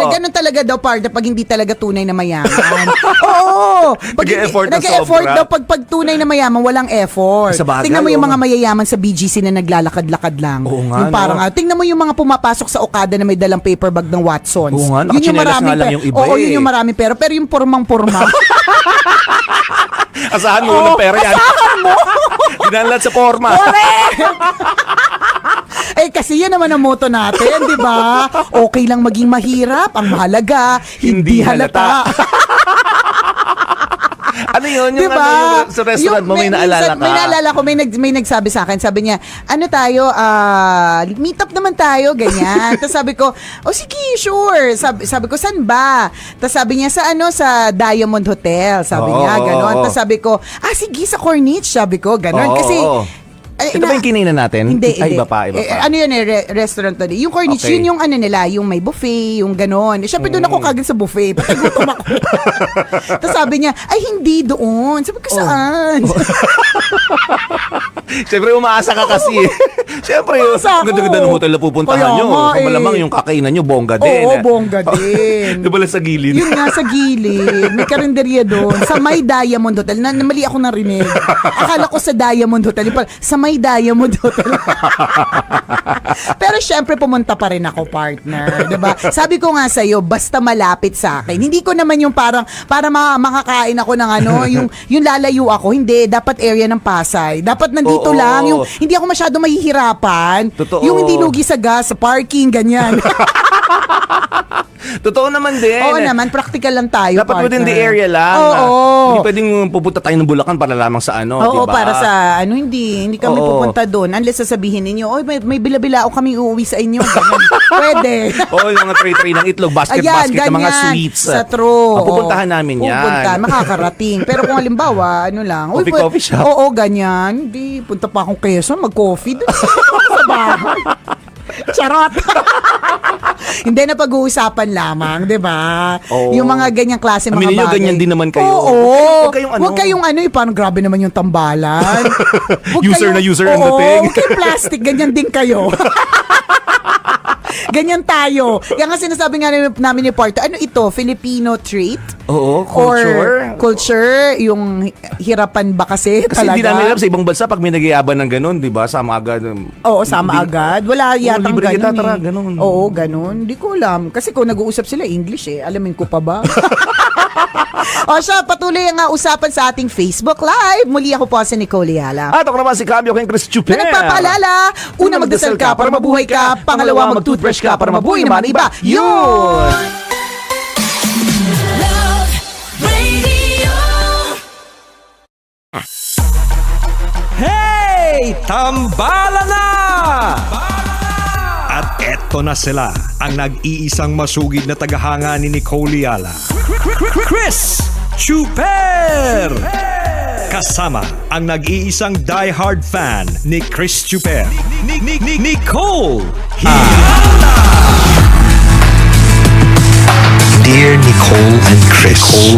ganun talaga daw, partner, pag hindi talaga tunay na mayaman. Oo. Nag-e-effort na Nag-e-effort sobra. daw, pag tunay na mayaman, walang effort. Sa bagay, Tingnan mo yung mga mayayaman sa BGC na naglalakad-lakad lang. Oo nga, Yung parang, tingnan mo yung mga pumapasok sa Okada na may dalang paper bag ng Watsons. Oo nga, Yun yung nakachinelas maraming nga lang yung iba Oo, eh. yun yung maraming pero yung pormang-porma. Asahan mo ng pera yan. Asahan mo! Ginalat sa forma. Kasi yan naman ang motto natin, di ba? Okay lang maging mahirap, ang mahalaga, hindi halata. Ano yun? Yung, Diba? yung sa restaurant mo, may naalala ka? May naalala ko, may nagsabi sa akin. Sabi niya, meet up naman tayo, ganyan. Tapos sabi ko, sige, sure. Sabi ko, saan ba? Tapos sabi niya, sa Diamond Hotel. Sabi niya, ganon. Tapos sabi ko, sige, sa Corniche. Sabi ko, ganon. Kasi, ito ba yung kinainan natin? Hindi. Iba pa. Ano yun restaurant to. Yung Corniche, Okay. yun yung nila, yung may buffet, yung ganon. Siyempre doon ako kagad sa buffet. Pati gutom ako. Tapos sabi niya, hindi doon. Sabi ko, saan? Siyempre, umaasa ka kasi. Siyempre, Umaasa ako. ganda-ganda ng hotel na pupuntahan Kaya nyo. nga, Malamang yung kakainan nyo, bongga din. Oo, bongga din. Di ba lang sa gilid? Yun nga, sa gilid. May karinderya doon. Sa may Diamond Hotel. Namali ako narinig. Akala ko sa Diamond Hotel. Yung pala, sa may Diamond Hotel. Pero syempre, pumunta pa rin ako, partner. Diba? Sabi ko nga sa'yo, basta malapit sa akin. Hindi ko naman yung para makakain ako ng yung lalayo ako. Hindi. Dapat area ng Pasay. Dapat nandito Oo. lang. Yung, hindi ako masyado mahihirapan. Totoo. Yung hindi lugi sa gas, sa parking, ganyan. Totoo naman din. Oo naman, practical lang tayo, Dapat partner. within the area lang. Oo. Hindi pwedeng pupunta tayo ng Bulacan para lamang sa Oo, diba? para sa hindi kami Oo. pupunta doon. Unless sasabihin ninyo, oy, may bila-bila ako kami uuwi sa inyo. Ganun. Pwede. Oo, yung mga tray-tray ng itlog, basket-basket ng mga ganyan. sweets. Sa true. Pupuntahan namin yan. Pupunta, makakarating. Pero kung halimbawa, lang. Uy, Coffee shop. Oo, ganyan. Hindi, punta pa akong Quezon, mag-coffee doon sa bahay. Charot. Hindi na pag-uusapan lamang, 'di ba? Oo. Yung mga ganyang klase mga Aminin nyo, bagay. ganyan din naman kayo. Oo. Huwag kayong Parang grabe naman yung tambalan. Huwag User kayong- na user ang Oo, dating. huwag kayong plastic, ganyan din kayo. Ganyan tayo. Yan nga sinasabi nga namin ni Porto, ano ito? Filipino trait? Oo, culture. Or culture, yung hirapan ba kasi Kasi talaga? hindi namin alam sa ibang bansa pag may nagyayaban ng ganun, di ba? Sama agad. Oo, sama agad. Wala yatang libre kita, ganun tara, eh. ganun. Oo, ganun. Di ko alam. Kasi kung nag-uusap sila English alamin ko pa ba? O siya, patuloy ang usapan sa ating Facebook Live. Muli ako po si Nicole Yala. At ako naman si Cambio kay Chris Chuper. Na nagpapaalala, una magdasal ka para mabuhay ka, pangalawa mag-toothbrush ka para mabuhay naman iba. Yun! Hey! Tambala na! At eto na sila, ang nag-iisang masugid na tagahanga ni Nicole Yala. Chris Chuper! Kasama ang nag-iisang diehard fan ni Chris Chuper, Nicole Yala! Dear Nicole and Chris.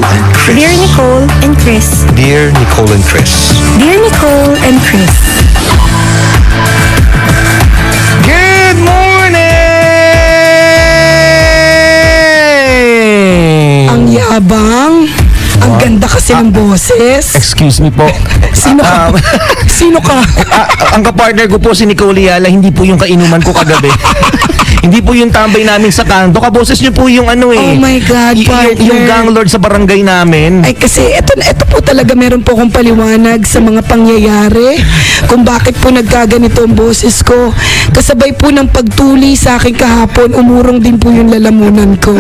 Dear Nicole and Chris. Dear Nicole and Chris. Dear Nicole and Chris. Good morning! Ang yabang. Ang ganda kasi ng boses. Excuse me po. Sino ka? Sino ka? Ang kapartner ko po si Nicole Yala, hindi po yung kainuman ko kagabi. Hindi po yung tambay namin sa kanto. Kaboses niyo po yung ano eh. Oh my God, partner. Yung gang lord sa barangay namin. Ay kasi ito po talaga meron po akong paliwanag sa mga pangyayari kung bakit po nagkaganito ang boses ko. Kasabay po ng pagtuli sa akin kahapon, umurong din po yung lalamunan ko.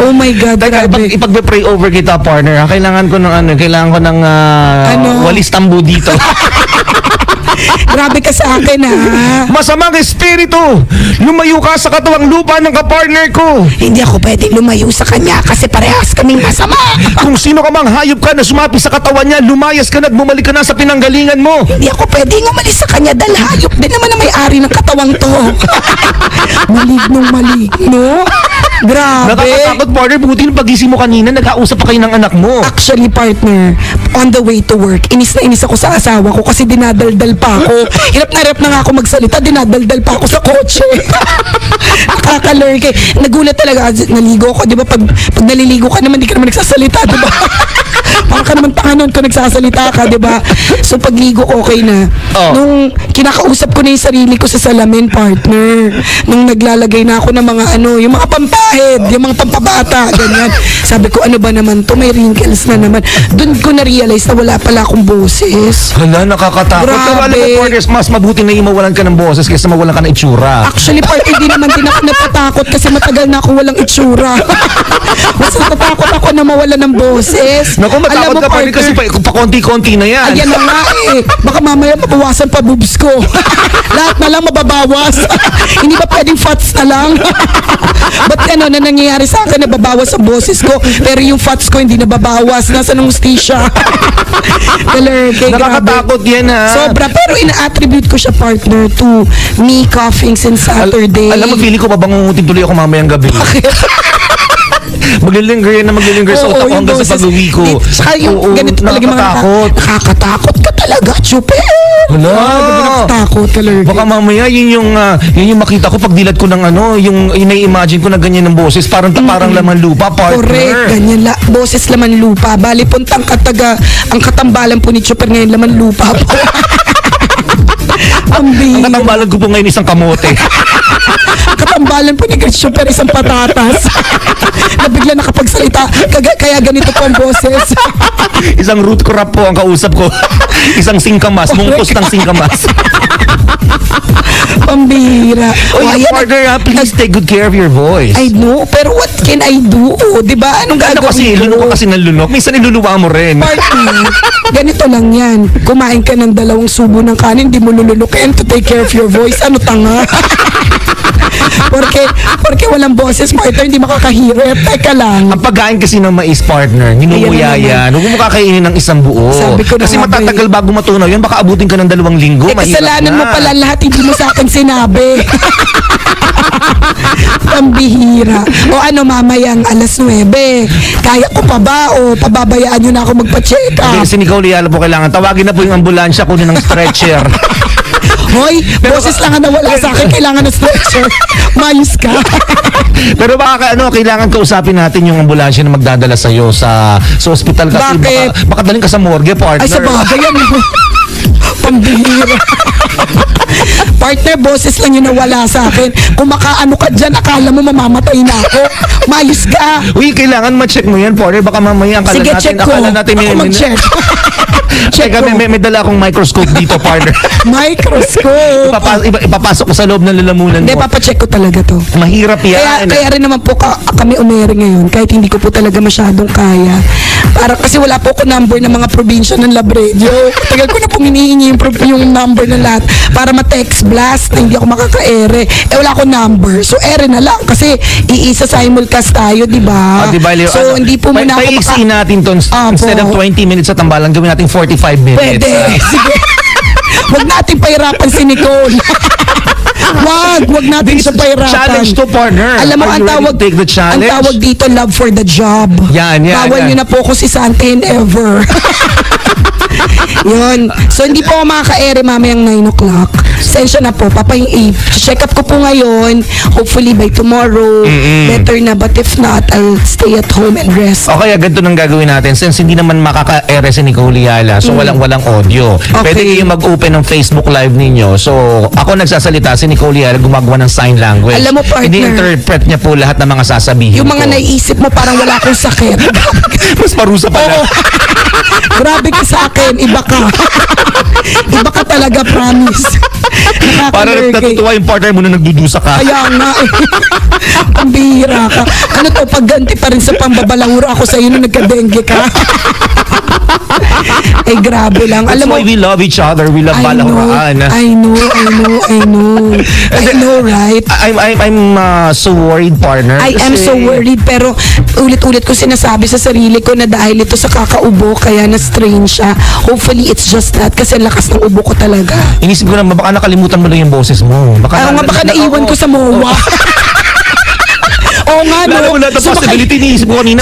Oh my God, grabe. Ipag-pray over kita, partner. Kailangan ko ng walis tambo dito. Grabe ka sa akin ha. Masamang espiritu! Lumayo ka sa katawang lupa ng kapartner ko! Hindi ako pwedeng lumayo sa kanya kasi parehas kaming masama. Kung sino ka mang hayop ka na sumapi sa katawan niya, lumayas ka na at bumalik ka na sa pinanggalingan mo! Hindi ako pwedeng umalis sa kanya dahil hayop din naman ang may-ari ng katawang to. Maligno. Grabe. Nakakatakot, partner. Buti yung pagising mo kanina, nag-ausap pa kayo ng anak mo. Actually, partner, on the way to work, inis na inis ako sa asawa ko kasi dinadaldal pa ako. Hirap na nga ako magsalita, dinadaldal pa ako sa kotse. Nakakalurk eh. Nagulat talaga, naligo ako, di ba? Pag naliligo ka naman, di ka naman nagsasalita, di ba? Parang ka naman tanganon kung nagsasalita ka, di ba? So, pagligo ko, okay na. Oh. Nung kinakausap ko na yung sarili ko sa salamin, partner, nung naglalagay na ako ng mga yung mga pampahid, yung mga pampabata, ganyan. Sabi ko, ano ba naman to? May wrinkles na naman. Doon ko na-realize na wala pala akong boses. Hala, nakakatakot. Grabe. Pero alam mo, partners, mas mabuti na yung mawalan ka ng boses kaysa mawalan ka ng itsura. Actually, partner, hindi naman din ako napatakot kasi matagal na ako walang itsura. Mas natatakot ako na mawala ng boses. Naku, matakot ka, partner, kasi pa konti-konti na yan. Ayan na nga eh. Baka mamaya mabawasan pa boobs ko. Lahat na lang mababawas. Hindi ba pwedeng fats na lang? Ba't na nangyayari sa akin, nababawas ang boses ko, pero yung fats ko hindi nababawas. Nasa nung stisya. Nakakatakot yan, ha? Sobra. Pero ina-attribute ko siya, partner, to me coughing since Saturday. Alam mo, feeling ko mabangungutin tuloy ako mamayang gabi. Maglilingger sa utak ko hanggang sa pag-uwi ko. Saka yung ganito talaga mga nakakatakot ka talaga, Chupe. Wala. Nakakatakot ka, Lurky. Baka mamaya yun yung makita ko pag dilat ko ng yung nai-imagine ko na ganyan ng boses, parang laman lupa, partner. Correct, ganyan boses laman lupa. Bali puntang ang katambalan po ni Chuper ngayon laman lupa po. Ang katambalan ko po ngayon isang kamote. Katambalan po ni Chuper isang patatas. Na bigla nakapagsalita, kaya ganito po ang boses. Isang root crop po ang kausap ko. Isang singkamas, mungkos ng singkamas. Pambihira. Partner, please take good care of your voice. I know, pero what can I do? Di ba? Anong gagawin kasi, ko? lunok kasi ng lunok. Minsan iluluwa mo rin. Partner, ganito lang yan. Kumain ka ng 2 subo ng kanin, di mo lulunukin to take care of your voice. Ano tanga? Porque walang boses, partner, hindi makakahirap. Teka lang. Ang pagkain kasi ng mais, partner, ninunguya yan. Huwag mo kakainin ng isang buo. Sabi ko na kasi nga, matatagal bago matunaw yan. Baka abutin ka ng 2 linggo. Kasalanan mo pala lahat, hindi mo sa akin sinabi. Pambihira. O mamayang 9:00. Kaya ko pa ba? O pababayaan nyo na ako magpa-check up? Si Nicole Yala po kailangan. Tawagin na po yung ambulansya, kunin ng stretcher. Hoy, boses lang ang nawala sa akin. Kailangan ng stretcher. Mayos ka. Pero baka kailangan kausapin natin yung ambulansya na magdadala sa'yo sa ospital kasi Bakit? baka daling ka sa morgue, partner. Ay, sa bagay yan. Pambihira. Partner, boses lang yung nawala sa akin. Kung makaano ka dyan, akala mo mamamatay na ako. Mayos ka. Uy, kailangan ma-check mo yan, partner. Baka mamaya Sige, check ko. akala natin Ako mag-check. Check Teka, ko. may dala akong microscope dito, partner. Microscope. Ipapasok ko sa loob ng lalamunan Hindi, mo. papacheck ko talaga to. Mahirap yan. Kaya rin naman po kami umere ngayon kahit hindi ko po talaga masyadong kaya. Para kasi wala po ko number ng mga probinsya ng Labredio. Tagal ko na pong hinihingi yung number ng lahat para ma-text blast na hindi ako makaka-ere. Wala ko number. So ere na lang kasi iisa simulcast tayo, di ba? Diba, So hindi po muna ako paiksi natin to instead of 20 minutes sa tambalan, gawin natin 45 minutes. Pwede. Sige. Huwag natin pahirapan si Nicole. Wag natin siya pahirapan. Challenge to, partner. Alam mo, Are ang you ready tawag, to take the challenge? ang tawag dito, love for the job. Yan. Bawal nyo na po ko si Sante and ever. Yun. So, hindi po ako makaka-ere mamayang 9 o'clock. Sensya na po. Check up ko po ngayon. Hopefully by tomorrow. Better na. But if not, I'll stay at home and rest. O kaya ganito nang gagawin natin. Since hindi naman makaka-ere si Nicole Yala, so walang audio. Pwede kayong mag-open ng Facebook Live ninyo. So, ako nagsasalita, si Nicole Yala gumagawa ng sign language. Alam mo, partner, ini-interpret niya po lahat ng mga sasabihin yung mga ko. naiisip mo parang wala akong sakit. Mas parusa pala. Oo. Grabe ka sa akin. Iba ka. Iba ka talaga, promise. Para natutuwa yung partner mo na nagdudusa ka. Kaya nga eh. Pambihira ka. Ano to, pagganti pa rin sa pambabalahura ako sa iyo nung nagka-dengue ka. Ay, grabe lang. That's Alam mo, why we love each other. We love balahuraan. I know, right? I'm so worried, partner. I am so worried, pero ulit-ulit ko sinasabi sa sarili ko na dahil ito sa kakaubo kaya na-strain siya. Hopefully it's just that kasi lakas ng ubo ko talaga. Inisip ko na baka nakalimutan mo lang yung boses mo. Baka naiwan ko sa MOA. Oo nga, no? Wala na possibility. Iniisip ko kanina.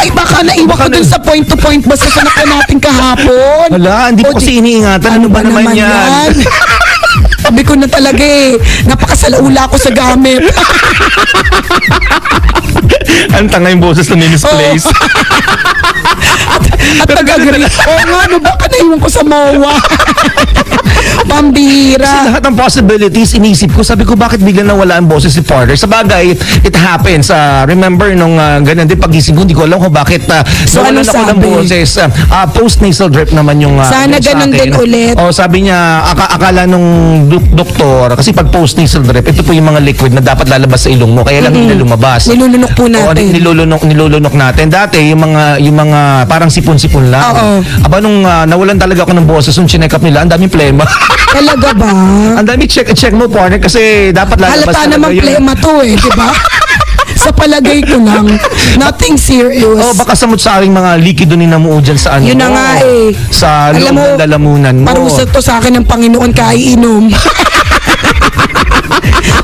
Ay, baka naiwan ko dun sa point-to-point basta sa natin kahapon. Wala, hindi ko kasi iniingatan. Ano ba naman yan? Sabi ko na talaga eh. Napakasalaula ko sa gamit. Ang tanga yung boses na misplace. At nag-agree. Oo nga, no? Baka naiwan ko sa MOA. Pambihira. Lahat ng possibilities, inisip ko. Sabi ko, bakit bigla nawala ang boses si partner? Sa bagay, it happens. Remember, nung ganun din pagising ko, hindi ko alam kung bakit So, nawalan ano ako ng sabi? boses. Post-nasal drip naman yung Sana sa ganun akin. din ulit. Sabi niya, akala nung doktor, kasi pag post-nasal drip, ito po yung mga liquid na dapat lalabas sa ilong mo. Kaya lang hindi lumabas. Nilulunok po natin. Nilulunok natin. Dati, yung mga parang sipon-sipon lang. Oo. Aba, nung nawalan talaga ako ng boses, nung chinek up nila, ang daming plema. Talaga ba? Ang dami check mo, partner, kasi dapat lalabas Halata talaga namang yun. plema to eh, di ba? Sa palagay ko lang, nothing serious. Baka samot-saring mga likido ni namuo dyan sa ano. Yun na nga eh. Sa loob Alam mo, ng lalamunan mo. parusa to sa akin ng Panginoon kaiinom.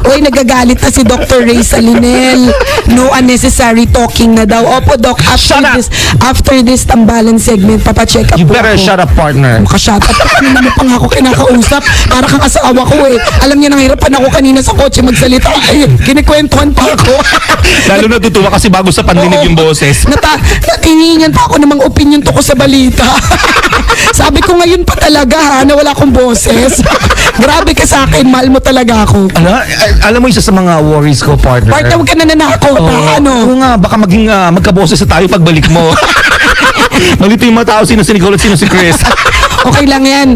Uy, nagagalit na si Dr. Ray Salinel. No unnecessary talking na daw. Opo, Doc, Shut up! after this tambalan segment, papacheck up You po better ako. shut up, partner. Maka-shut up. Kanina mo pa nga ako kinakausap. Para kang asawa ko eh. Alam niya, nahirapan ako kanina sa kotse magsalita. Ay, kinikwentuhan pa ako. Lalo natutuwa kasi bago sa pandinig yung boses. Natihingan pa ako ng mga opinion to ko sa balita. Sabi ko ngayon pa talaga ha, na wala akong boses. Grabe ka sa akin, mahal mo talaga ako. Alam mo, isa sa mga worries ko, partner. Partner, huwag ka na nanakot ha, ano? Oo nga, baka maging magkaboses na tayo pagbalik mo. Malito yung mga tao, sino si Nicole at sino si Chris. Okay lang yan.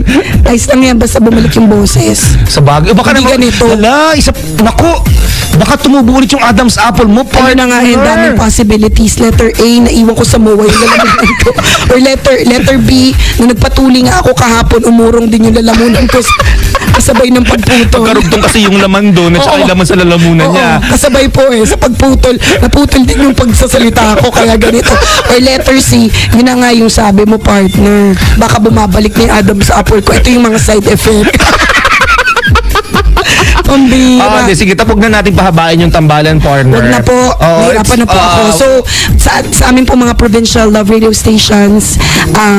Ayos lang yan, basta bumalik yung boses. Sa bagay. Baka Hindi naman, ganito. naku, baka tumubo ulit yung Adam's apple mo, Ano partner. na nga eh, daming possibilities. Letter A, naiwan ko sa MOA yung lalamunan ko. Or letter B, na nagpatuli nga ako kahapon, umurong din yung lalamunan ko. Kasabay ng pagputol. Karugtong kasi yung laman doon at saka yung laman sa lalamunan Oo, niya. kasabay po eh, sa pagputol. Naputol din yung pagsasalita ko, kaya ganito. Or letter C, yun na nga yung sabi mo, partner. Baka bumabalik ni Adam sa apple ko. Ito yung mga side effect. Pambira. Sige, tapos na natin pahabain yung tambalan, partner. Huwag na po. Nahirapan na po ako. So, sa amin po mga provincial love radio stations,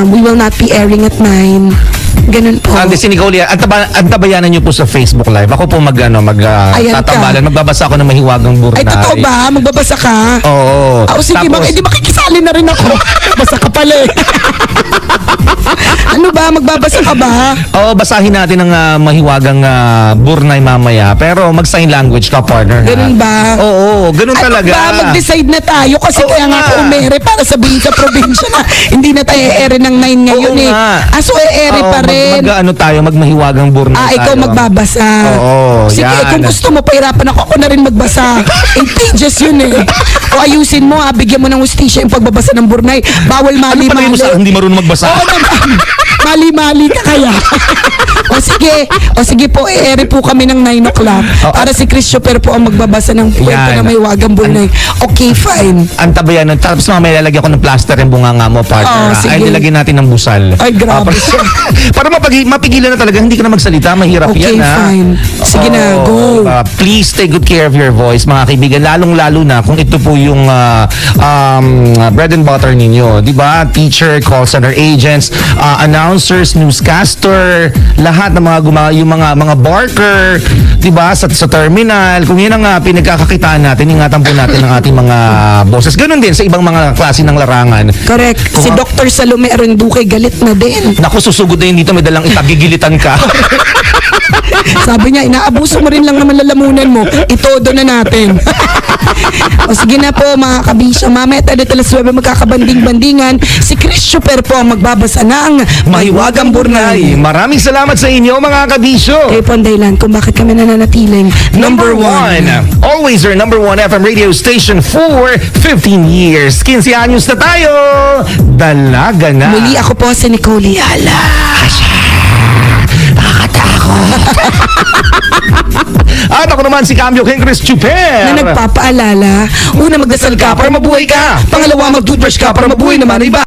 we will not be airing at 9. Ganun po. Si Nicole, antabayanan niyo po sa Facebook Live. Ako po Ayan ka. tatambalan. Magbabasa ako ng mahiwagang burnay. Ay, totoo ba? Magbabasa ka? Oo. Sige, hindi makikisali na rin ako. Basa ka pala eh. Ano ba? Magbabasa ka ba? Oo, basahin natin ang mahiwagang burnay mamaya. Pero mag-sign language ka, partner. Ganun ba? Oo, ganun talaga. Ano ba? Mag-decide na tayo kasi Oo kaya nga nga. ako umere para sabihin sa probinsya na hindi na tayo ere ng 9 ngayon Oo eh. nga. So ere pa rin. Magmahiwagang burnay Ikaw tayo. magbabasa. Oo, Sige, yan. kung gusto mo, pahirapan ako na rin magbasa. 8 pages yun eh. O ayusin mo, bigyan mo ng ustisya yung pagbabasa ng burnay. Bawal Ano pa mali-mali. mo sa hindi marunong magbasa? Oo naman. Mali-mali ka kaya. O sige po, ere po kami ng 9 o'clock. Para si Christopher po ang magbabasa ng kwento Yan. na may wagang burnay. Okay, fine. Antabayan nun. Tapos mamaya lalagyan ko ng plaster yung bunganga mo, partner. Oo, sige. Ay, nilagyan natin ng busal. Ay, grabe siya. Para mapigilan na talaga, hindi ka na magsalita. Mahirap Okay, yan, ha? fine. Sige na, go. Please take good care of your voice, mga kaibigan. Lalong-lalo na kung ito po yung bread and butter ninyo. Di ba? Teacher, call center agents, announcers, newscaster, lahat ng yung mga barker, di ba? Sa terminal. Kung yun ang pinagkakakitaan natin, ingatan po natin ang ating mga bosses. Ganun din sa ibang mga klase ng larangan. Correct. Si Dr. Salome Arenduque galit na din. Naku, susugod na yun dito, may dalang itagigilitan ka. Sabi niya, inaabuso mo rin lang naman lalamunan mo. Itodo na natin. O sige na po mga kabisya. Mamaya tayo alas 9 magkakabanding-bandingan. Si Christopher po ang magbabasa ng Mahiwagang Burnay. Maraming salamat sa inyo, mga kabisyo. Kayo po ang dahilan kung bakit kami nananatiling Number one. Always your number one FM radio station for 15 years. 15 anyos na tayo. Dalaga na. Muli ako po si Nicole Yala. At ako naman si Cambio King Chris Chuper. Na nagpapaalala, una magdasal ka para mabuhay ka. Pangalawa mag-toothbrush ka para mabuhay naman ang iba.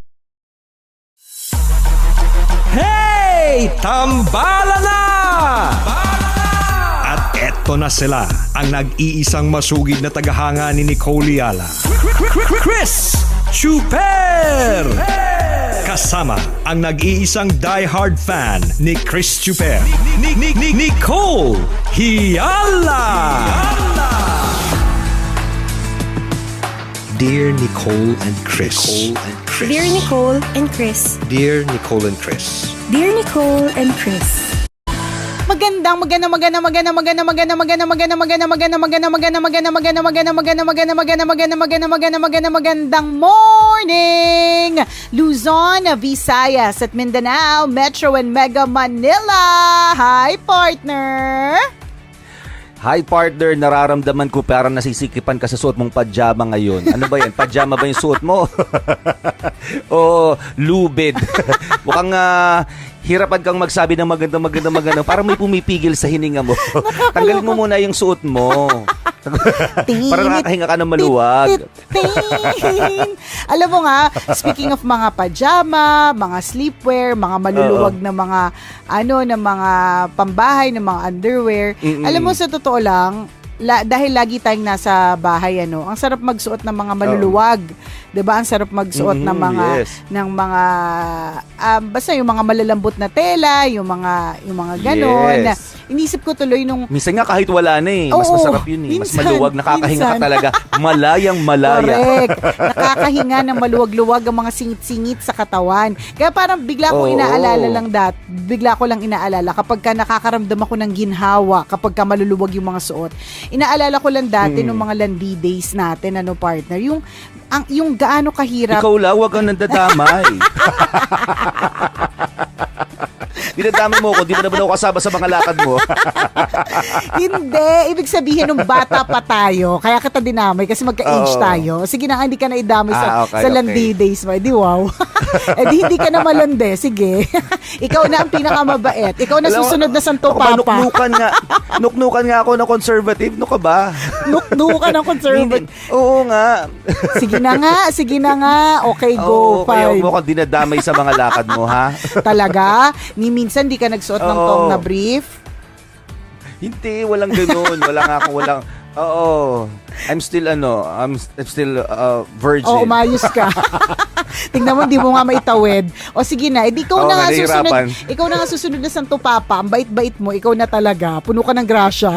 Hey! Tambala na! At eto na sila, ang nag-iisang masugid na tagahanga ni Nicole Yala. Chris Chuper! Kasama ang nag-iisang diehard fan ni Chris Chuper. Nicole Hiala! Dear Nicole and Chris. Dear Nicole and Chris. Dear Nicole and Chris. Dear Nicole and Chris. Magandang morning! Luzon, Visayas at Mindanao, Metro and Mega Manila. Hi, partner! Hi partner, nararamdaman ko parang nasisikipan ka sa suot mong pajama ngayon. Ano ba yan? Pajama ba yung suot mo? O lubid? Mukhang hirapan kang magsabi ng maganda. Parang may pumipigil sa hininga mo. Tanggalin mo muna yung suot mo. Para nakakahinga ka ng maluwag. Alam mo nga, speaking of mga pajama, mga sleepwear, mga maluluwag na mga na mga pambahay, na mga underwear. Alam mo, sa totoo lang, dahil lagi tayong nasa bahay, ang sarap magsuot ng mga maluluwag. 'Di ba? Ang sarap magsuot ng mga basta yung mga malalambot na tela, yung mga ganon. Yes. Inisip ko tuloy nung Minsan nga kahit wala na eh. Mas Oo, masarap yun eh. Mas minsan, maluwag. Nakakahinga ka minsan. talaga. Malayang malaya. correct. Nakakahinga ng maluwag-luwag ang mga singit-singit sa katawan. Kaya parang bigla ko Oo. bigla ko lang inaalala kapag ka nakakaramdam ako ng ginhawa, kapag ka maluluwag yung mga suot. Inaalala ko lang dati nung mga landi days natin, partner, yung gaano kahirap. Ikaw lang, huwag kang nandadamay. Dinadamay mo ako, di mo naman ako kasama sa mga lakad mo. Hindi, ibig sabihin nung bata pa tayo, kaya kita dinamay kasi magka-age Oo. tayo. Sige na, hindi ka na idamay Okay, sa landi days mo. Di wow. Di hindi ka na malandi. Sige. Ikaw na ang pinakamabait. Ikaw na Alam mo, susunod na Santo ako ba, Papa. nuknukan nga ako na conservative. No ka ba? Nuknu ka ng conservative. Oo nga. Sige na nga. Okay, go. Kaya Fine. mo akong dinadamay sa mga lakad mo, ha? Talaga? Ni minsan di ka nagsuot ng Oo. tong na brief? Hindi, walang ganun. Oo. I'm still virgin. O, umayos ka. Tingnan mo, di mo nga maitawid. O sige na, edi ikaw Oo na nga, nga susunod. nahihirapan. Ikaw na nga susunod na Santo Papa. Ang bait-bait mo, ikaw na talaga. Puno ka ng grasya.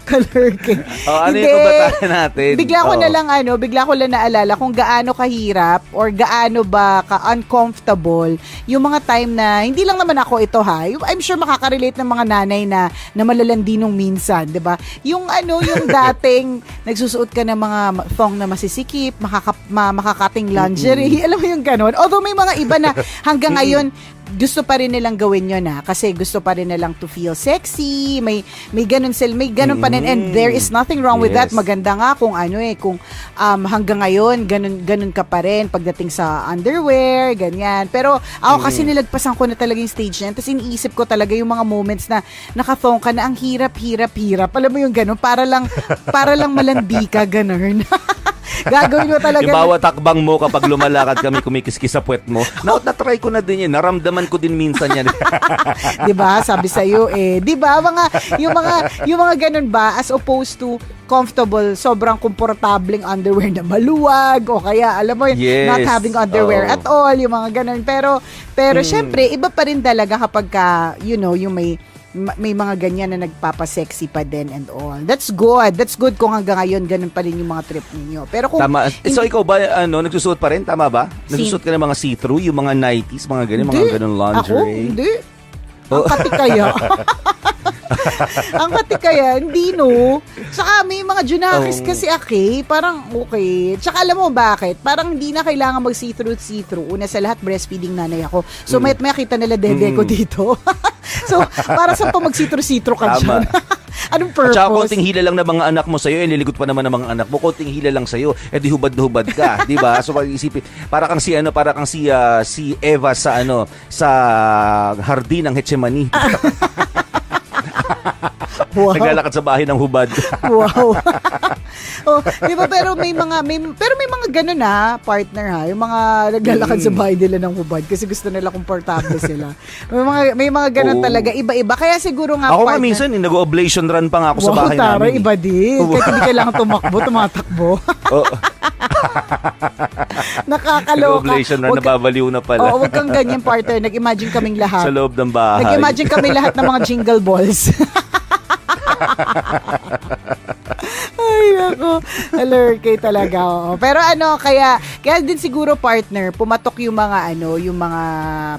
Kalurking. Ano yung kabataan natin? Bigla ko Oo. na lang bigla ko lang naalala kung gaano kahirap or gaano ba ka-uncomfortable yung mga time na hindi lang naman ako ito ha. I'm sure makaka-relate ng mga nanay na malalandi nung minsan, 'di ba? Yung yung dating nagsusuot ka ng mga thong na masisikip, makakating lingerie, alam mo yung ganon. Although may mga iba na hanggang ngayon gusto pa rin nilang gawin yun kasi gusto pa rin nilang to feel sexy, may ganun pa rin, and there is nothing wrong with that. Yes. Maganda nga kung kung hanggang ngayon ganun ka pa rin pagdating sa underwear, ganyan. Pero ako kasi nilagpasan ko na talaga yung stage na yun, tapos iniisip ko talaga yung mga moments na nakathong ka na ang hirap. Alam mo yung ganun, para lang malandi ka, ganun. Gagawin mo talaga. Yung bawat takbang mo kapag lumalakad kami, kumikiskis sa puwet mo. Na-try ko na din yan. Naramdaman ko din minsan yan. 'Di ba? Sabi sa iyo 'di ba? Yung mga ganun ba, as opposed to comfortable, sobrang komportableng underwear na maluwag, o kaya alam mo Yes. not having underwear Oo. at all, yung mga ganun. Pero syempre iba pa rin talaga kapag yung may mga ganyan na nagpapasexy pa din and all. That's good kung hanggang ngayon ganun pa rin yung mga trip ninyo. Pero kung Tama. So ikaw ba, nagsusuot pa rin? Tama ba? Nagsusuot ka ng mga see-through, yung mga 90s, mga ganun, mga ganun lingerie? Ako? Hindi. Ang katikaya. Ang katikaya, hindi no. Saka may mga junakis kasi parang okay. Tsaka alam mo bakit? Parang hindi na kailangan mag see-through. Una sa lahat, breastfeeding nanay ako. So may kita nila dede ko dito. So, para sa pa mag see-through ka Tama. dyan? Anong purpose? At saka konting hila lang ng mga anak mo sa'yo, nililigot pa naman ng mga anak mo, konting hila lang sa'yo, di hubad na hubad ka, di ba? So pag-isipin, para kang si Eva sa hardin ng Getsemani. Wow. Naglalakad sa bahay ng hubad. Wow. Di ba, pero may mga ganun partner yung mga naglalakad sa bahay nila ng hubad kasi gusto nila komportable sila. May mga ganun talaga, iba-iba. Kaya siguro nga Ako nga partner, minsan, nag-oblation run pa nga ako sa bahay taray, namin. iba din. Kahit hindi kailangan tumatakbo. Oh, Nakakaloka. nag-oblation run, nababaliw na pala. Oo, wag kang ganyan, partner. Nag-imagine kaming lahat. Sa loob ng bahay. Nag-imagine kami lahat ng mga jingle balls. Ay, nako. Alert talaga. Pero kaya din siguro partner, pumatok yung mga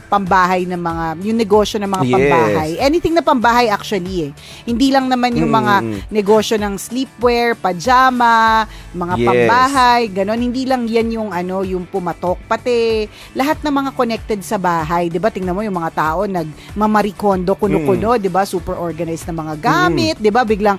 pambahay ng yung negosyo ng mga Yes. pambahay. Anything na pambahay actually Hindi lang naman yung mga negosyo ng sleepwear, pajama, mga Yes. pambahay, ganon. Hindi lang yan yung yung pumatok. Pati lahat ng mga connected sa bahay, 'di ba? Tingnan mo yung mga tao nagmamarikondo kuno-kuno, 'di ba? Super organized na mga gamit, 'di ba? Biglang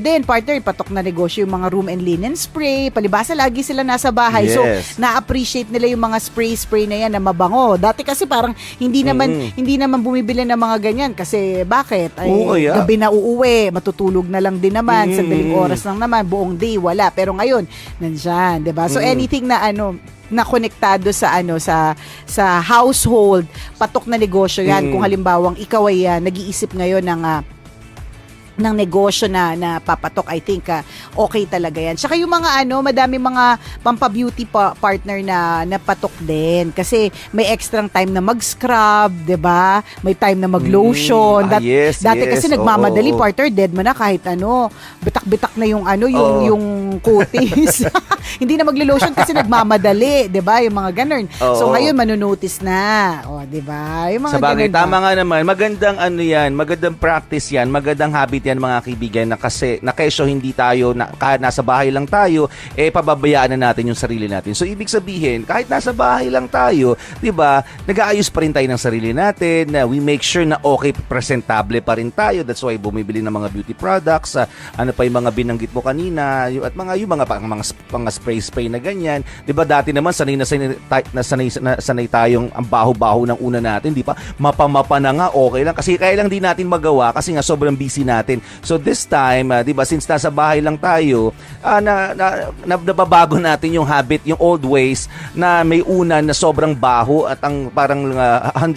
din partner, patok na negosyo yung mga room and linen spray. Palibasa lagi sila nasa bahay. Yes. So na-appreciate nila yung mga spray na yan na mabango. Dati kasi parang hindi naman bumibili ng mga ganyan kasi bakit? Ay, gabi na uuwi, matutulog na lang din naman, sandaling oras lang naman, buong day wala. Pero ngayon, nandyan, 'di ba? So anything na na konektado sa sa household, patok na negosyo yan. Kung halimbawang ikaw ay nag-iisip ngayon ng negosyo na papatok, I think okay talaga yan. Tsaka yung mga madami mga pampa-beauty partner na napatok din kasi may extrang time na mag-scrub, 'di ba? May time na mag-lotion. Yes, dati kasi nagmamadali, oo. partner, dead man na kahit bitak-bitak na yung yung kutis. Hindi na maglo-lotion kasi nagmamadali, 'di ba? Yung mga ganun. So Oo. ngayon manonotice na. 'di ba? Yung mga Sa bagay, ganun ba? tama nga naman. Magandang magandang practice yan, magandang habit yan mga kaibigan na kasi na kesyo hindi tayo, kahit nasa bahay lang tayo, pababayaan na natin yung sarili natin. So, ibig sabihin, kahit nasa bahay lang tayo, di ba, nag-aayos pa rin tayo ng sarili natin, na we make sure na okay, presentable pa rin tayo. That's why bumibili ng mga beauty products, ano pa yung mga binanggit mo kanina, at yung mga spray na ganyan. Di ba, dati naman, sanay tayong ang baho-baho ng una natin, di ba? Mapa na nga, okay lang. Kasi kaya lang di natin magawa kasi nga sobrang busy natin. So this time, 'di ba, since nasa bahay lang tayo, nababago natin yung habit, yung old ways na may unan na sobrang baho at ang parang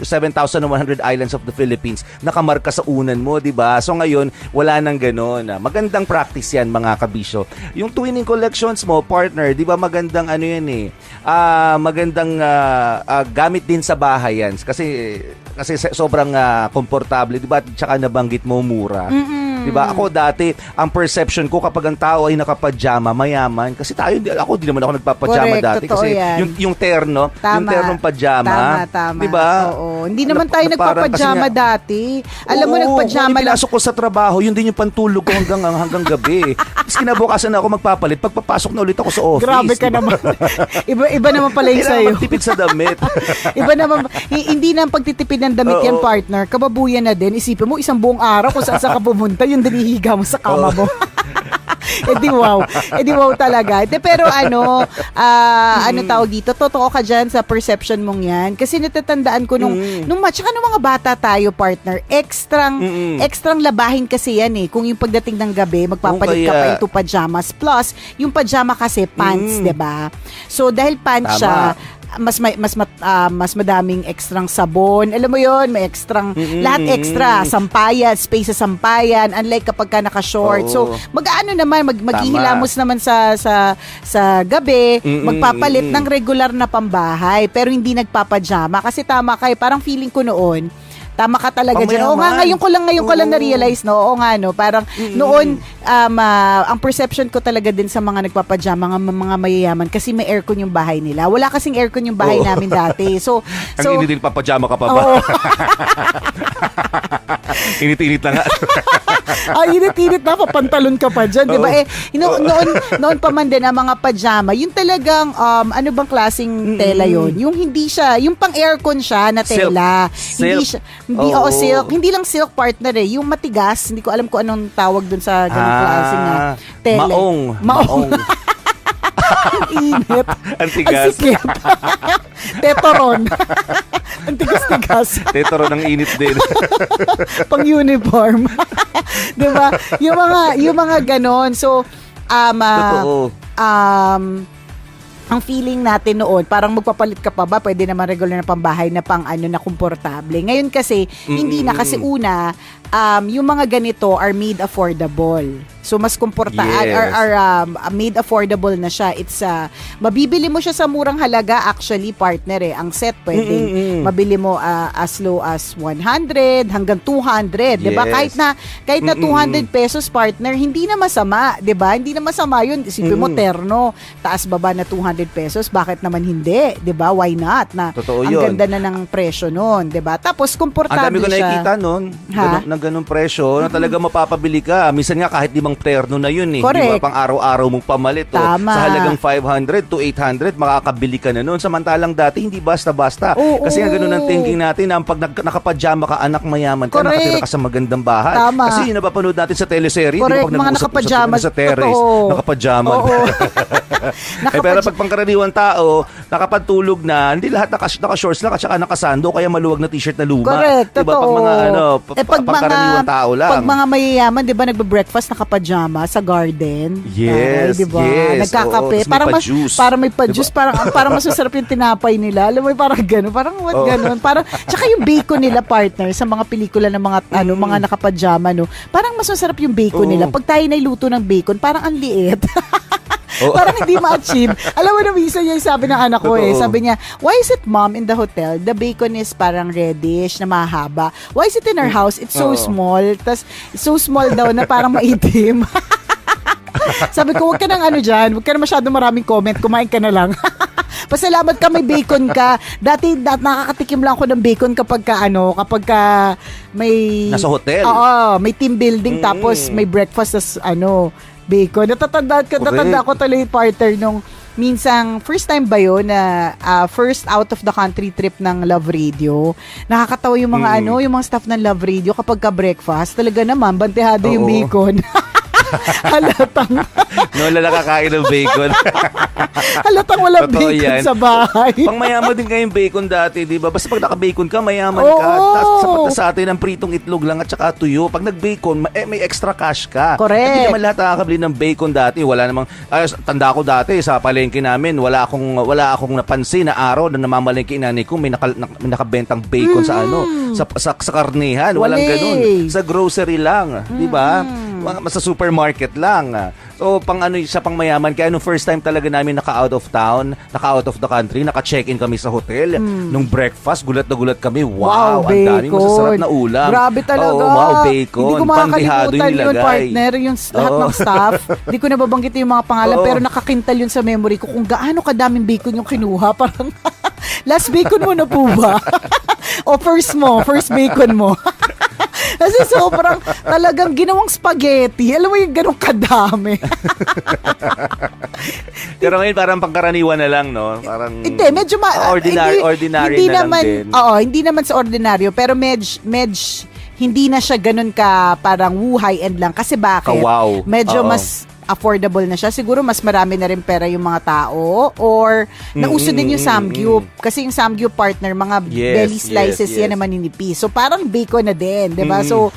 7,100 islands of the Philippines nakamarka sa unan mo, 'di ba? So ngayon, wala nang ganoon. Magandang practice 'yan, mga kabisyo. Yung twinning collections mo, partner, di ba magandang ano yan eh, magandang gamit din sa bahay yan. Kasi sobrang komportable, di ba? Tsaka nabanggit mo, mura. Di ba? Ako dati, ang perception ko kapag ang tao ay nakapajama, mayaman. Kasi ako di naman ako nagpapajama Correct, dati. totoo Kasi yan. yung terno, yung ternong pajama. Tama. Di ba? Oo. Hindi naman tayo Parang kasi nagpapajama nga- dati. Alam mo, Oo, nagpajama kung lang. pinasok ko sa trabaho, yun din yung pantulog ko hanggang gabi. Tapos kinabukasan ako magpapalit. Pagpapasok na ulit ako sa office. Grabe ka di ba? naman. iba naman pala yung Kailangan sa'yo. magtipid sa damit. Iba naman, hindi na ang pagtitipid ng damit yan, Oo. partner. Kababuyan na din. Isipin mo, isang buong araw kung saan ka pumunta, yung dinihiga mo sa kama mo. Edi wow talaga. Pero ano tawag dito, totoo ka dyan sa perception mong yan. Kasi natatandaan ko nung tsaka nung mga bata tayo, partner, extrang labahin kasi yan eh. Kung yung pagdating ng gabi, magpapalit ka pa kaya- into pajamas. Plus, yung pajama kasi pants, 'di ba? So dahil pants Tama. siya, mas madaming extrang sabon. Alam mo yon, may extrang lahat extra, sampayan, space sa sampayan, unlike kapag ka naka-short. Oo. So, mag-aano naman, maghihilamos naman sa gabi, magpapalit ng regular na pambahay, pero hindi nagpapajama kasi tama kay, parang feeling ko noon. Tama ka talaga dyan. Oo nga, ngayon ko lang na-realize, no? Oo nga, no? Parang noon, ang perception ko talaga din sa mga nagpapajama, mga mayayaman, kasi may aircon yung bahay nila. Wala kasing aircon yung bahay namin dati. So, Ang init din, papajama ka pa ba? oo. Init-init na nga. Init-init na, papantalon ka pa dyan, di ba? Noon pa man din ang mga pajama, yung talagang, ano bang klaseng tela yon? Yung hindi siya, yung pang-aircon siya na tela. Hindi Silk. siya, silk. Hindi lang silk, partner eh. Yung matigas, hindi ko alam kung anong tawag dun sa ganung klaseng tela. Maong. Ang init. Ang tigas. Ang sikip. Tetoron. Ang tigas-tigas. Tetro ng init din. Pang uniform. 'Di ba? Yung mga ganon. So Totoo. ang feeling natin noon, parang magpapalit ka pa ba, pwede naman regular na pambahay na pang ano na komportable. Ngayon kasi, hindi na. Kasi una, yung mga ganito are made affordable. So, mas komportable, Yes. made affordable na siya. It's, mabibili mo siya sa murang halaga, actually, partner eh. Ang set, pwedeng mabili mo as low as 100 hanggang 200. Diba? Yes. Kahit na 200 pesos, partner, hindi na masama. Diba? Hindi na masama yun. Isipin mo, terno, taas baba na 200 pesos. Bakit naman hindi? Diba? Why not? Totoo ang yun. ganda na ng presyo nun. Diba? Tapos, Ang komportable dami ko siya. nakikita nun, Ha? ng ganung presyo, na talaga mapapabili ka. Minsan nga kahit limang terno na yun eh. Correct. Di ba? Pang araw-araw mong pamalit. Tama. Sa halagang 500 to 800, makakabili ka na nun. Samantalang dati, hindi basta-basta. Oo. Kasi nga ganun ang thinking natin na pag nakapajama ka, anak mayaman ka, Correct. nakatira ka sa magandang bahay. Tama. Kasi yun napapanood natin sa teleserye. Correct, Di ba? Pag mga nag-usap-usap nakapajama. sila sa terrace, Totoo. nakapajama. Oo. Pero pag pangkaraniwang tao, nakapantulog na, hindi lahat naka-shorts lang at saka nakasando, kaya maluwag na t-shirt na luma. Correct, Diba? totoo. Pag mga Pag pangkaraniwang tao lang. Pag mga mayayaman, 'di ba, nagbe-breakfast nakapajama sa garden? Yes, Ay, 'di ba? yes, Nagkakape, oo. Tas may pa-juice. para may pa-juice, parang mas masarap yung tinapay nila. Alam mo, parang gano'n, parang what gano'n. Parang tsaka yung bacon nila, partner, sa mga pelikula ng mga mga nakapajama, no. Parang mas masarap yung bacon nila. Pag tayo nailuto ng bacon, parang ang liit. Parang hindi ma-achieve. Alam mo na, minsan yung sabi ng anak ko sabi niya, why is it, mom, in the hotel, the bacon is parang reddish na mahaba? Why is it in our house, it's so small? Tas, so small daw na parang maitim. Sabi ko, wag ka nang ano dyan, wag ka na masyado maraming comment, kumain ka na lang. Pasalamat ka, may bacon ka. Dati nakakatikim lang ako ng bacon kapag ka may... Nasa hotel. Oo, may team building, tapos may breakfast, tas bacon. Natatanda ko tuloy, partner, nung minsang first time ba yun na first out of the country trip ng Love Radio. Nakakatawa yung mga yung mga staff ng Love Radio kapag ka breakfast, talaga naman bantehado yung bacon. Halatang Wala nakakain ng bacon. halatang walang Totoo bacon yan. sa bahay. Pang mayaman din kayong bacon dati, di ba? Basta pag naka-bacon ka, mayaman Oo. ka. Tapos sapat na sa atin ang pritong itlog lang at saka tuyo. Pag nag-bacon, may extra cash ka. Correct. At hindi naman lahat nakakabili ng bacon dati. Wala namang, tanda ko dati sa palengke namin, wala akong napansin na araw na namamalengke inanay ko, may nakabentang bacon sa sa karnihan. Walang Wala. ganun. Sa grocery lang, di ba? sa supermarket lang. So, siya pang mayaman. Kaya nung first time talaga namin naka-out of town, naka-out of the country, naka-check-in kami sa hotel. Nung breakfast, gulat na gulat kami. Wow, ang dami masasarap na ulam. Grabe talaga. Oo, wow, bacon. Hindi ko Panrihado makakalimutan yun, nilagay. partner. Yung lahat ng staff. Hindi ko nababanggit yung mga pangalan, pero nakakintal yun sa memory ko kung gaano kadaming bacon yung kinuha. Parang, last bacon mo na po ba? O first bacon mo. Kasi sobrang talagang ginawang spaghetti. Alam mo yung ganong kadami. Pero ngayon parang pangkaraniwan na lang, no? Parang Hindi, medyo ordinary hindi na naman, lang din. Oo, hindi naman sa ordinaryo, pero hindi na siya ganun ka parang high-end lang. Kasi bakit? Ka-wow. Medyo Oo. mas affordable na siya. Siguro mas marami na rin pera yung mga tao or nauso din yung samgyup. Kasi yung samgyup partner, mga belly slices yan naman ninipis. So parang bacon na din, 'di ba? So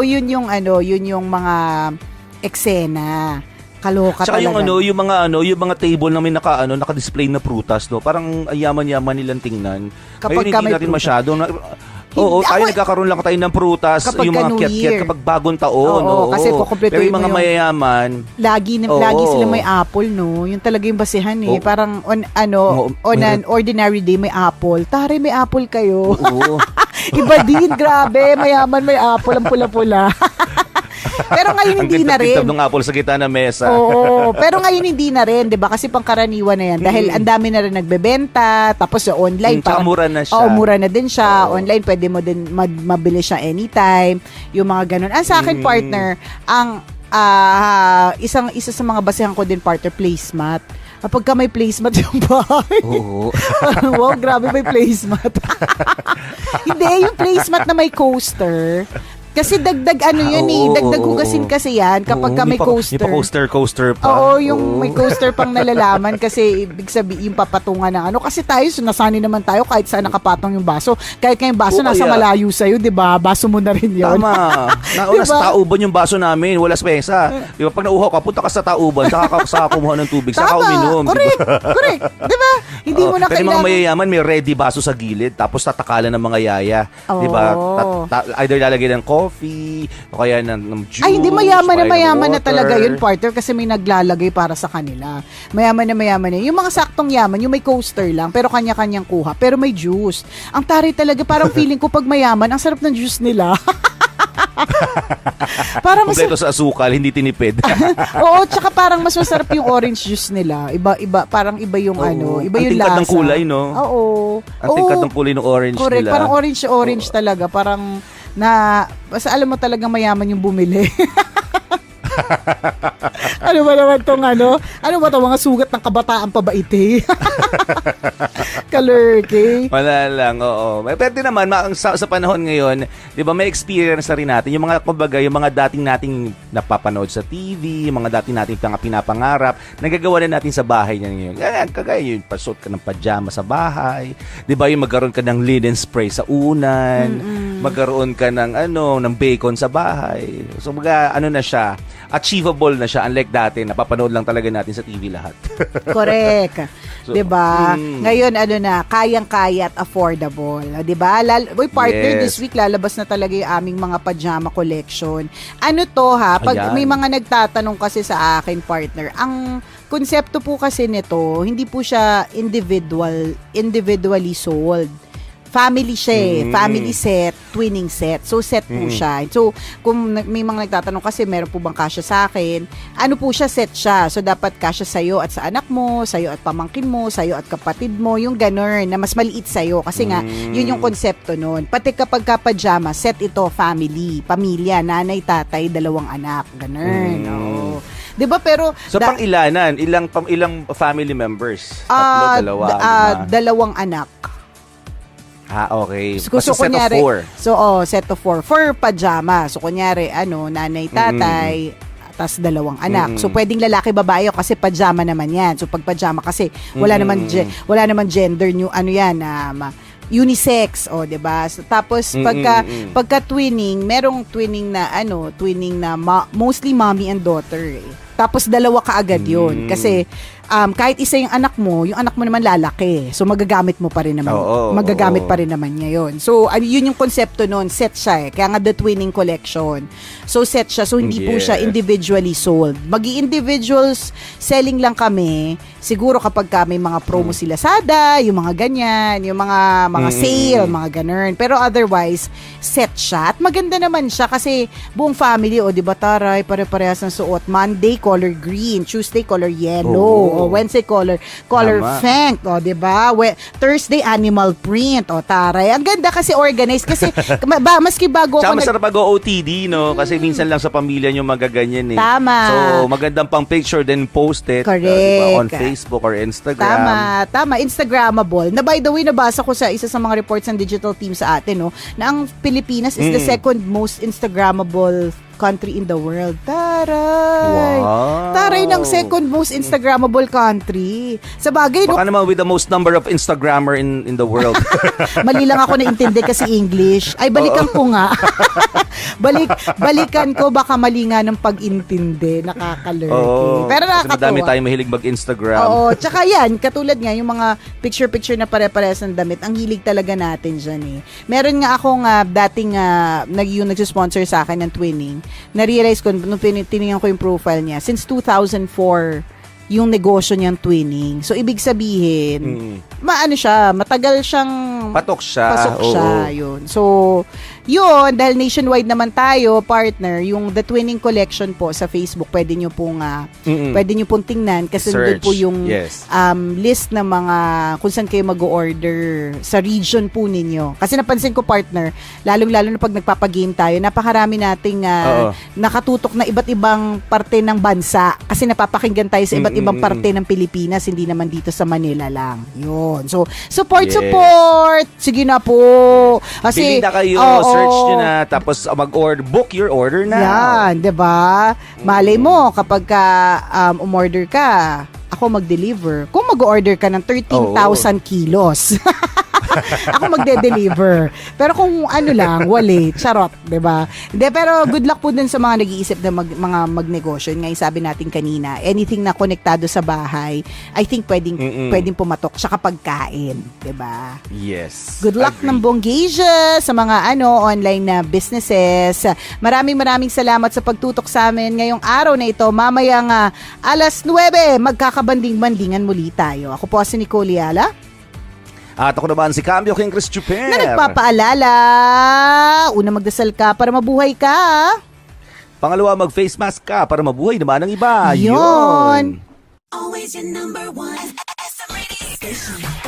yun yung mga eksena. Kaloka Tsaka talaga. yung mga table na may naka-display na prutas, no? Parang yaman-yaman nilang tingnan. Kapag Ngayon, ka hindi may natin prutas. masyado Oo, tayo nagkakaroon lang tayo ng prutas, Kapag yung mga New kiat-kiat Year. kapag bagong taon. Oo, kasi kukumpletuhin Pero yung mo mga yung- mayayaman, Lagi sila may apple, no? Yun talaga yung basihan eh. Oo. Parang on an ordinary day may apple. Tare, may apple kayo. oo. Iba din, grabe. Mayaman may apple, ang pula-pula. Pero ngayon Ang hindi na rin. kintab ng apple sa gitna ng mesa. Oo, pero ngayon hindi na rin, 'di ba? Kasi pangkaraniwan na 'yan dahil ang dami na rin nagbebenta, tapos sa online Tsaka mura na siya. Oo, mura na din siya. Oo. Online pwede mo din mabili siya anytime. Yung mga ganun. Ang sa akin partner, ang isa sa mga basehan ko din partner placemat. Kapag ka may placemat yung bahay. Oo. Parang, wow, grabe may placemat. Hindi, yung placemat na may coaster. Kasi dagdag dagdag hugasin kasi yan kapag ka may coaster. Yung coaster pa. Oo, yung may coaster pang nalalaman kasi ibig sabihin yung papatungan ng kasi tayo nasanay naman tayo kahit saan nakapatong yung baso. Kahit nga yung baso Oo, nasa kaya- malayo sa'yo, 'di ba? Baso mo na rin 'yon. Tama. Nauna Diba? sa tauban yung baso namin, wala spesa. Di ba? Pag nauhaw ka, punta ka sa tauban, saka kumuha ng tubig, saka uminom. Correct. Correct. 'Di ba? Hindi mo na Pero yung mga kailangan. mayayaman, may ready baso sa gilid, tapos tatakalan ng mga yaya. Di ba? Oo. Either lalagay ng coffee, o kaya ng juice. Ay, hindi mayaman o kaya ng mayaman na water. talaga yun, partner, kasi may naglalagay para sa kanila. Mayaman na. Yung mga saktong yaman, yung may coaster lang, pero kanya-kanyang kuha, pero may juice. Ang taray talaga, parang feeling ko pag mayaman, ang sarap ng juice nila. Parang Kompleto sa asukal, hindi tinipid. Oo, tsaka parang mas masarap yung orange juice nila. Iba, parang iba yung Oo. iba Ang yung tingkad lasa. ng kulay, no? Oo. Ang tingkad ng kulay ng orange Correct, nila. parang orange talaga. Parang basta alam mo talagang mayaman yung bumili. Ano ba naman tong Ano ba tong mga sugat ng kabataan pa ba ite? Kalurky. Wala lang, oo. Pwede naman, sa panahon ngayon, di ba, may experience na rin natin. Yung mga, kumbaga, yung mga dating nating napapanood sa TV, yung mga dating nating pinapangarap, nagagawa na natin sa bahay niya ngayon. Kagaya yung pasot ka ng pajama sa bahay, di ba, yung magkaroon ka ng linen spray sa unan, magkaroon ka ng bacon sa bahay. So, na siya, achievable na siya, unlike dati, napapanood lang talaga natin sa TV lahat. Correct. So, 'Di ba? Ngayon kayang-kaya at affordable, 'di ba? Partner, Yes. this week lalabas na talaga yung aming mga pajama collection. Ano to ha? Pag Ayan. may mga nagtatanong kasi sa akin, partner, ang konsepto po kasi nito, hindi po siya individually sold. Family siya family set, twinning set. So set po siya. So kung may mga nagtatanong kasi meron po bang kasya sa akin, ano po siya, set siya. So dapat kasya sa'yo at sa anak mo, sa'yo at pamangkin mo, sa'yo at kapatid mo, yung ganun na mas maliit sa'yo. Kasi nga, yun yung konsepto nun. Pati kapag pajama, set ito family, pamilya, nanay, tatay, 2 anak, ganun. Oo. 'Di ba pero So, pang ilanan? Ilang family members? Tatlo, dalawa, lima? 2 anak. Okay. So, Basta set of 4. So, set of 4. For pajama. So, kunyari, nanay, tatay, tas 2 anak. So, pwedeng lalaki, babae, kasi pajama naman yan. So, pag pajama kasi, wala naman gender new, unisex, 'di ba? So, tapos pagka twinning, merong twinning na mostly mommy and daughter. Tapos 2 kaagad 'yun kasi kahit isa yung anak mo naman lalaki. So magagamit mo pa rin naman. Magagamit pa rin naman niya yun. So yun yung konsepto nun, set siya eh. Kaya nga the twinning collection. So set siya, so hindi po siya individually sold. Magi-individuals selling lang kami, siguro kapag may mga promo sila Lazada, yung mga ganyan, yung mga sale, mga ganun. Pero otherwise, set siya. At maganda naman siya kasi buong family, o di ba taray, pare-parehas ng suot. Monday, color green. Tuesday, color yellow. O Wednesday, color pink. O di ba? Thursday, animal print. O taray. Ang ganda kasi organized. Kasi maski bago Tsaka ako masarap mag-OOTD, no? Kasi minsan lang sa pamilya nyo magaganyan eh. Tama. So, magandang pang picture, then post it. Correct. Diba, on Facebook or Instagram. Tama. Instagrammable. Na by the way, nabasa ko sa isa sa mga reports ng digital team sa atin, no, na ang Pilipinas is the second most Instagrammable country in the world. Taray! Wow! Taray ng second most Instagrammable country. Sa bagay, no, Baka naman with the most number of Instagrammer in the world. mali lang ako naintindi kasi English. Ay, balikan ko nga. Balikan ko, baka mali nga ng pag-intindi. Nakakalurky. Pero Kasi nakakatuwa. madami tayong mahilig mag-Instagram. Oo, tsaka yan, katulad nga, yung mga picture-picture na pare-parehas ng damit, ang hilig talaga natin dyan eh. Meron nga akong dating yung nagsisponsor sa akin ng twinning, na-realize ko, nung tinignan ko yung profile niya, since 2004, yung negosyo niyang twinning. So, ibig sabihin, matagal siyang Patok siya. pasok siya, yun. So, yun, dahil nationwide naman tayo, partner, yung The Twinning Collection po sa Facebook, pwede nyo pong tingnan kasi doon Search. po yung Yes. list ng mga kung saan kayo mag-order sa region po ninyo. Kasi napansin ko, partner, lalong-lalo na pag nagpapagame tayo, napakarami nating nakatutok na iba't ibang parte ng bansa kasi napapakinggan tayo sa iba't ibang parte ng Pilipinas, hindi naman dito sa Manila lang. Yun. So, support! Sige na po. Kasi, Bili na kayo, search nyo na, tapos mag-order, book your order na. yan, 'di ba? Malay mo kapag ka umorder ka, ako mag-deliver. Kung mag-order ka ng 13,000 kilos. Ako magde-deliver. Pero kung ano lang, wali, charot, 'di ba? Hindi, pero good luck po dun sa mga nag-iisip na mga magnegosyo. Ngayon sabi natin kanina, anything na konektado sa bahay, I think pwedeng pumatok sa pagkain, 'di ba? Yes. Good luck ng Bonggasia sa mga online na businesses. Maraming salamat sa pagtutok sa amin ngayong araw na ito. Mamayang 9:00, magkakabanding-bandingan muli tayo. Ako po si Nicole Yala. At ako naman si Cambio King Chris Chuper. Na nagpapaalala, una magdasal ka para mabuhay ka. Pangalawa, mag-face mask ka para mabuhay naman ang iba. Yun. Always your number one SM radio station.